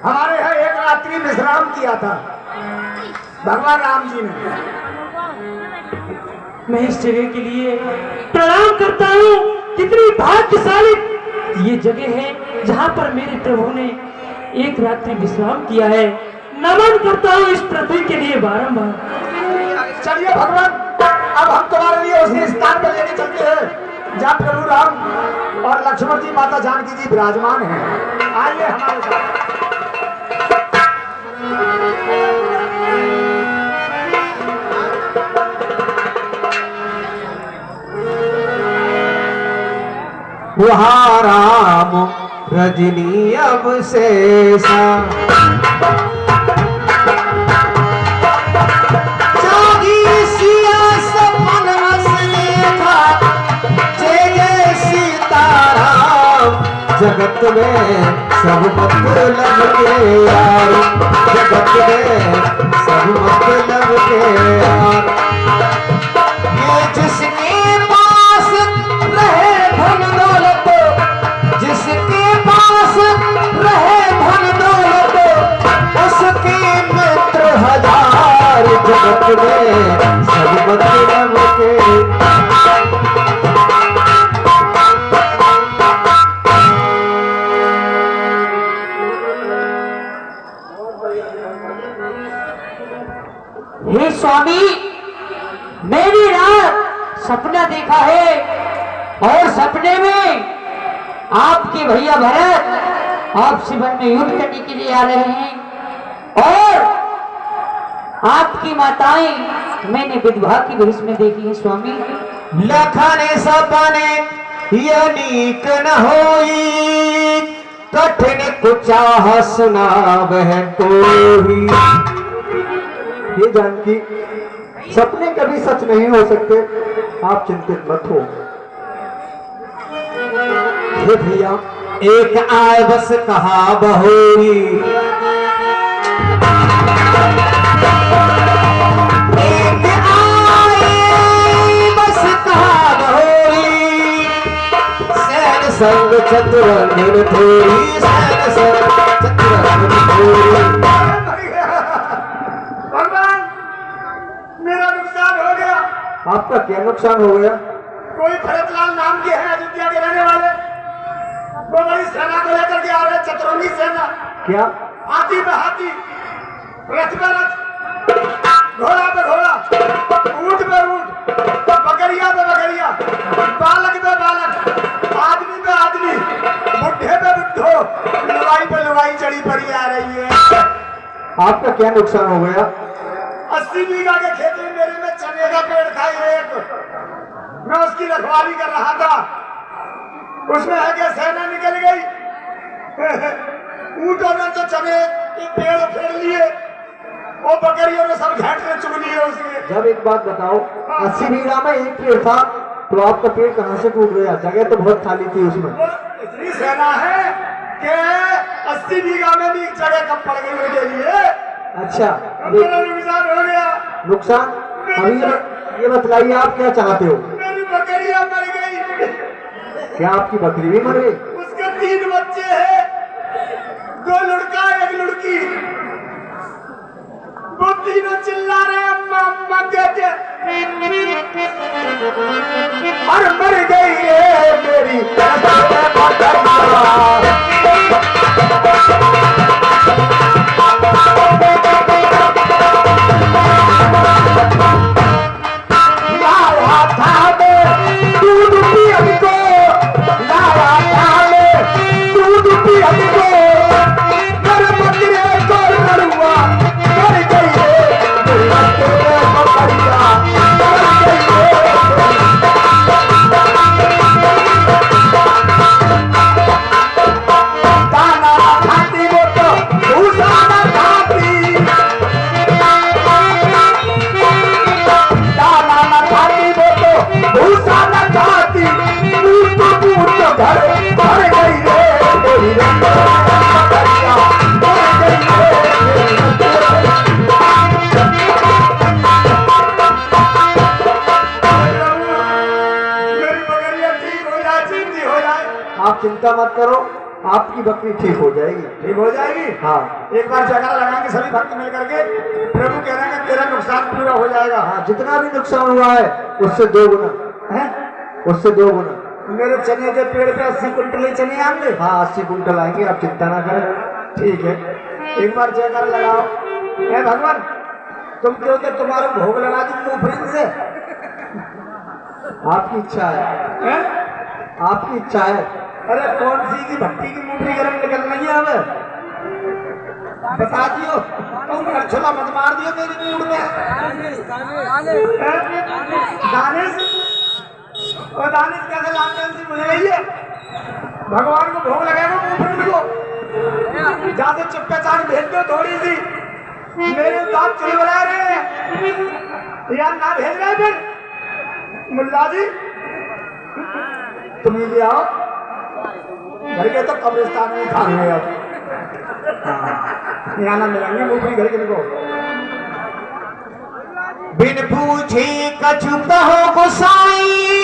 हमारे यहाँ एक रात्रि विश्राम किया था भगवान राम जी ने। मैं इस जगह के लिए प्रणाम करता हूँ। कितनी भाग्यशाली ये जगह है जहाँ पर मेरे प्रभु ने एक रात्रि विश्राम किया है। नमन करता हूँ इस पृथ्वी के लिए बारंबार। चलिए भगवान, अब हम तुम्हारे लिए उसी स्थान पर लेके चलते हैं जहाँ प्रभु राम और लक्ष्मण जी, माता जानकी जी विराजमान हैं। आइए हमारे साथ। वहाँ राम रजनी अब शेषा, जागी सिया सपन हंस देखा, जय जय सीताराम। जगत में सब मतलब के यार, जगत में सब मतलब के यार। ये जिसके पास रहे धन दौलत, जिसके पास रहे धन दौलत, उसके मित्र हजार। सपना देखा है और सपने में आपके भैया भरत आपसे वन में युद्ध करने के लिए आ रहे हैं और आपकी माताएं मैंने विधवा की भेष में देखी है स्वामी। लखने सपने यनीक न होई कठिन कुचाह सुना वह कोई। ये जानकी सपने कभी सच नहीं हो सकते, आप चिंतित मत हो। हे भैया एक आय बस कहा बहोरी एक आए बस कहा बहोरी सैन संग चतुरंगन थोड़ी सैन संग चतुरंगन थोड़ी। भगवान मेरा नुकसान हो गया। आपका क्या नुकसान हो गया? कोई भरतलाल नाम के हैं अयोध्या के रहने वाले, वो बड़ी सेना को लेकर के आ रहे, चतुरंगी सेना। क्या? हाथी पे हाथी, रथ पे रथ, घोड़ा पे घोड़ा, ऊंट पे ऊंट, बकरिया पे बकरिया, बालक पे बालक, आदमी पे आदमी, बुढ़े पे बुढ़ो, लुगाई पे लुगाई चढ़ी पड़ी आ रही है। आपका क्या नुकसान हो गया? 80 बीघा के खेत में मेरे में चने का पेड़ था एक, मैं उसकी रखवाली कर रहा था, उसमें है कि सेना निकल गई, ऊंटों ने तो चने के पेड़ फेर लिए और बकरियों ने सब घेंटने चुग लिए उसके। जब एक बात बताओ, 80 बीघा में एक पेड़ था तो आपका पेड़ कहाँ से टूट गया? जगह तो बहुत खाली थी उसमें। वो इतनी सेना है कि 80 बीघा में भी जगह कम पड़ गई उनके लिए। अच्छा, अब मेरा नुकसान हो गया। नुकसान? अभी ये बतलाइए आप क्या चाहते हो? मेरी बकरियां मर गई। क्या आपकी बकरी भी मर गई? उसके 3 बच्चे हैं, 2 लड़का 1 लड़की। वो तीनों चिल्ला रहे अम्मा अम्मा कहते, और मर गई है मेरी लाया था मैं दूध पियन को, लाया था मैं दूध पियन को, कर बकरे को लड़ुआ कर गई है मेरी बकरिया कर गई है। दाना खाती वो तो भूसा न खाती, दाना न खाती वो तो भूसा न खाती, बूट घर भर गई रे मेरी बकरिया भर गई रे मेरी मेरी बकरियां ठीक हो जाए, जिंदी हो जाए। आप चिंता मत करो, आपकी बकरी ठीक हो जाएगी। ठीक हो जाएगी। हाँ एक बार जगह लगाएंगे सभी भक्त मिल करके, प्रभु कह रहे हैं कि तेरा नुकसान पूरा हो जाएगा। हाँ, जितना भी नुकसान हुआ है उससे 2 गुना, हैं? उससे 2 गुना। मेरे चने के पेड़ पे 80 कुंटल ही चने आएंगे। हाँ 80 कुंटल आएंगे, आप चिंता ना करें। ठीक है, एक बार जयकार लगाओ। हे भगवान, तुम कहो कि तुम्हारे भोग लगा दी मूंगफली से। आपकी इच्छा है, हैं? आपकी इच्छा है। अरे कौन सी की भट्टी की मूंगफली गरम निकल रही है हमें, बता दियो। तुम छोला मत मार दियो मेरी मूड में। दानिश, और दानिश कैसे लालटेन से मुझे रही है? भगवान को भोग लगाएगा मूंगफली को, जाते चुप्पे चाट भेज दो थोड़ी सी। मेरे दांत चुरी बना रहे हैं यार, ना भेज रहे फिर। मुल्ला जी तुम ही ले आओ, घर के तो कब्रिस्तान में खा रहे अब। यहाँ ना मिलेंगे मूंगफली घर के को। बिन पूछे कछु कहो गोसाई,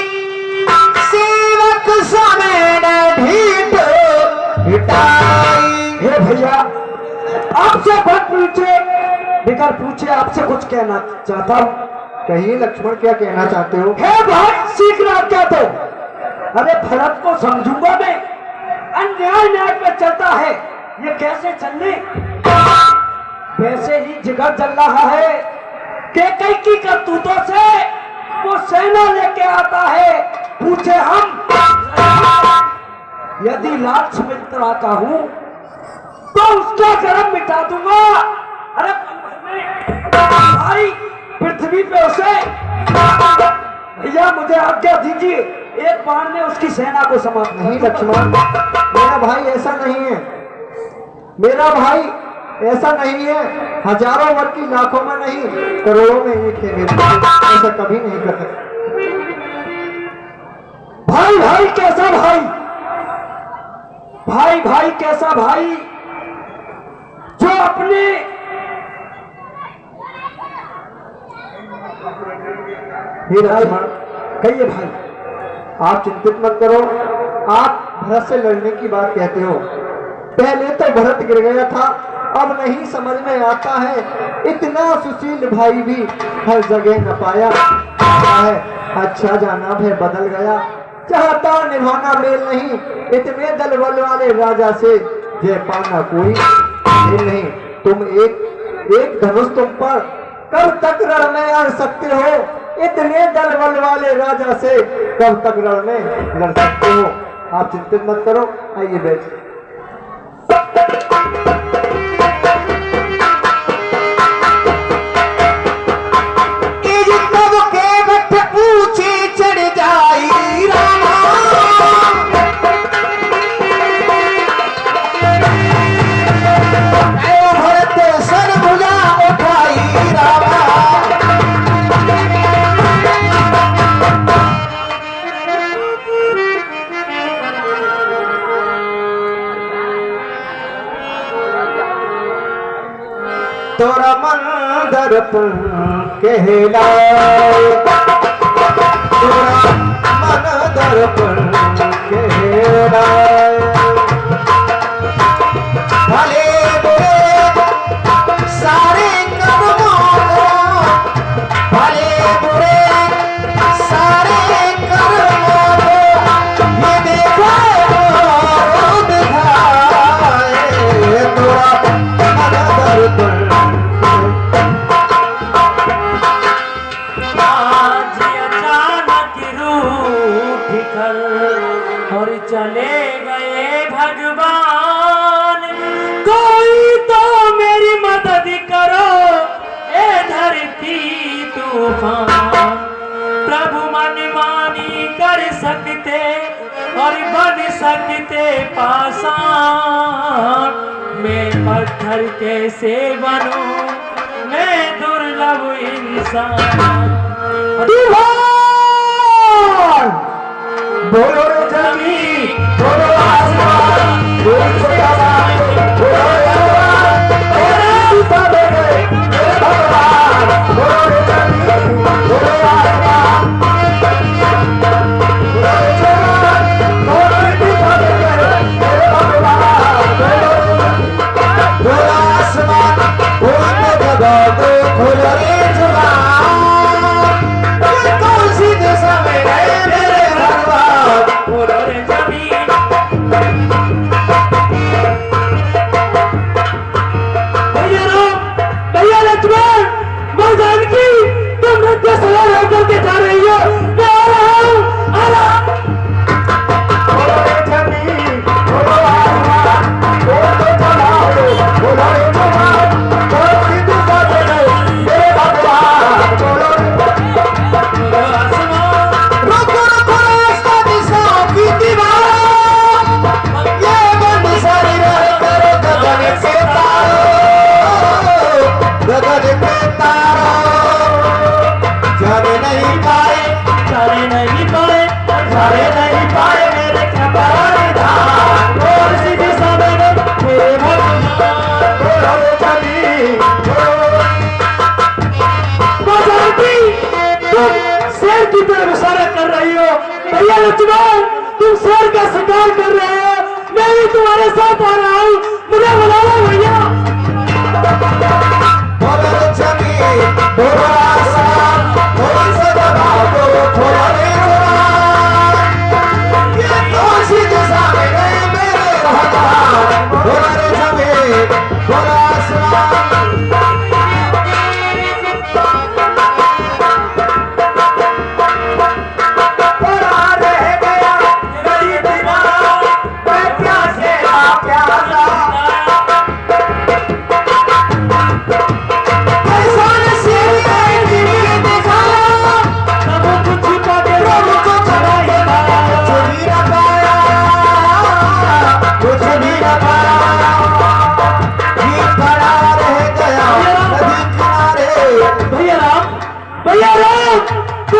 सेवक समय ढीठ हिटाई। हे भैया, आपसे मत पूछे, बिगर पूछे आपसे कुछ कहना चाहता हूँ। कहिए लक्ष्मण, क्या कहना चाहते हो? हे भाई, सीख रहा क्या तो? अरे भरत को समझूंगा मैं, अन्याय न्याय पे चलता है, ये कैसे चलने? वैसे ही जिगर जल रहा है कैकई की करतूतों से, वो सेना लेके आता है, पूछे हम। यदि लाल सुमित्रा का हूं तो उसका जन्म मिटा दूंगा। अरे भाई पृथ्वी पे उसे, या मुझे आज्ञा दीजिए, एक बाण में उसकी सेना को समाप्त। नहीं लक्ष्मण, मेरा भाई ऐसा नहीं है, मेरा भाई ऐसा नहीं है। हजारों वर्ष की, लाखों में नहीं, करोड़ों में एक है मेरे भाई, ऐसा कभी नहीं कर सकते। भाई भाई कैसा भाई, भाई भाई कैसा भाई, जो अपने हे लक्ष्मण, कहिए भाई, आप चिंतित मत करो। आप भरत से लड़ने की बात कहते हो, पहले तो भरत गिर गया था, अब नहीं समझ में आता है, इतना सुशील भाई भी हर जगह न पाया है। अच्छा जाना है बदल गया, चाहता निभाना मेल नहीं, इतने दल बल वाले राजा से जय पाना कोई मेल नहीं। तुम एक धनुष तुम पर कब तक रण में अड़ सकते हो, इतने दल बल वाले राजा से कब तक रण में लड़ सकते हो। आप चिंतित मत करो, आइए बैठिए। तोरा मन दर्पण कहलाए, तोरा मन दर्पण कहलाए। भले बुरे सारे कर्मों को, भले बुरे सारे कर्मों को ये दिखाए वो दिखाए, तोरा मन दर्पण। और चले गए भगवान, कोई तो मेरी मदद करो, ए धरती तूफान। प्रभु मनमानी कर सकते और बन सकते पाषाण, मैं पत्थर कैसे बनूं, मैं दुर्लभ इंसान। बोलो रे जमीन, बोलो आसमान, बोलो जवान, बोलो जवान, बोलो सब मेरे भगवान। बोलो रे जमीन, बोलो आसमान, बोलो जवान, बोलो सब मेरे भगवान। बोलो आसमान, बोलो जवान, बोलो रे जवान, कौन सी दिशा में गए मेरे भगवान। बोलो रे जमीन, भैया राम, भैया लक्ष्मण, माँ जानकी, तुम नृत्य सवार होकर के जा रही हो, मैं आ रहा हूँ, आ रहा हूँ। बोलो रे जमीन, बोलो आसमान, बोलो जवान, बोलो रे जवान, कौन सी दिशा में गए मेरे भगवान। बोलो बोलो आसमान, रुको रुको रास्ता दिशाओं की दीवार, ये बंद सारी रह करो गगन के तारों, गगन के तारों। जाने नहीं पाए, जाने नहीं पाए, जाने नहीं पाए मेरे कपाल धाम, कौन सी दिशा में गए मेरे भगवान। बोलो रे जमीन, माँ जानकी, तुम शेर की तरफ इशारा कर रही हो, भैया लक्ष्मण, तुम शेर का शिकार कर रहे हो, मैं भी तुम्हारे साथ आ रहा हूँ, मुझे बुला लो भैया। बोलो रे जमीन, बोलो आसमान, बोलो सदा बोलो थोड़ा रे जवान, ये कौन सी दिशा में गए मेरे भगवान। बोलो रे जमीन, बोलो आसमान,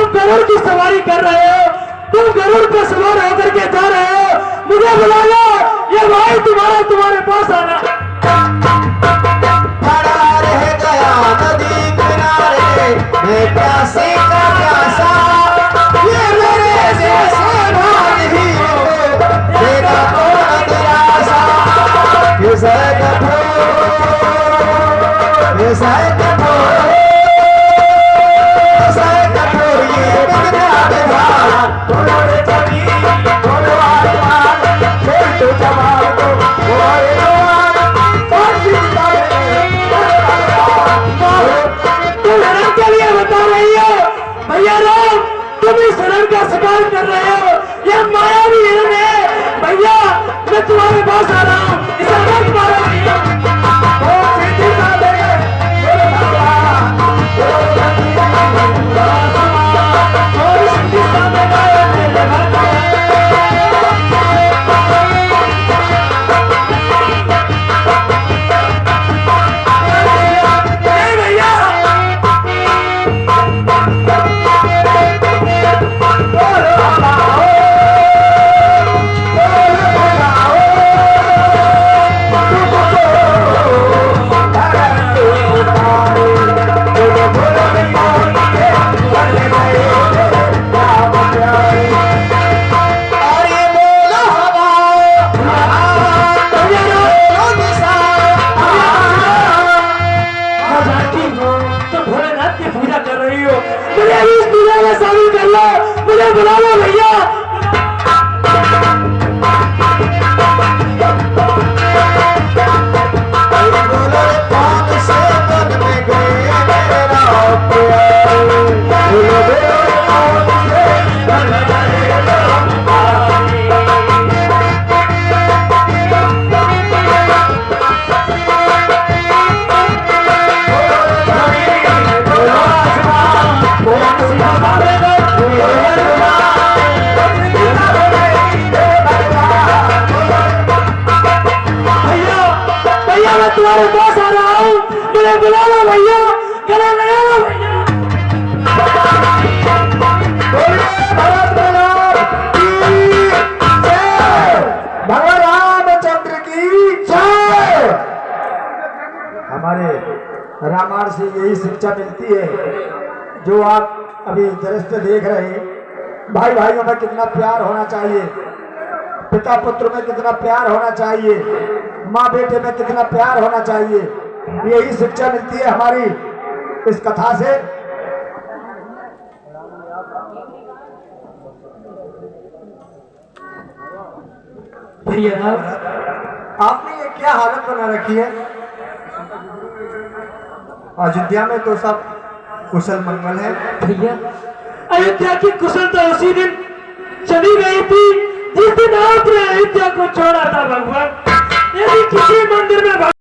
तुम गरुड़ की सवारी कर रहे हो, तुम गरुड़ पे सवार होकर के जा रहे हो, मुझे बुला लो, ये भाई तुम्हारे पास आना। खड़ा रह गया नदी किनारे, मैं प्यासे का प्यासा, ये मेरे जैसे भाग ही तेरा कौन दिलासा, किसे कठोर ये बिगड़ा बिहार, तोड़ जमी तोड़ आसमान, खेल तो जमाल को बोले तुम हरण के लिए बता रही हो भैया राम, तुम इस हरण का शिकार कर रहे हो, ये मायावी हिरण है भैया, मैं तुम्हारे पास आ रहा हूँ, इसे मत मारो भैया। मुझे बुला लो भैया। मैं तुम्हारे पास आ रहा हूँ, मुझे बुला लो भैया, गला लगा लो भैया। भगवान रामचंद्र की जय। हमारे रामायण से यही शिक्षा मिलती है जो आप अभी दृश्य देख रहे हैं, भाई भाइयों में कितना प्यार होना चाहिए, पिता पुत्र में कितना प्यार होना चाहिए, माँ बेटे में कितना प्यार होना चाहिए, यही शिक्षा मिलती है हमारी इस कथा से। भैया आपने ये क्या हालत बना रखी है? अयोध्या में तो सब कुशल मंगल है। भैया अयोध्या की कुशल तो उसी दिन चली गई थी जिस दिन आपने अयोध्या को छोड़ा था भगवान। यदि किसी मंदिर में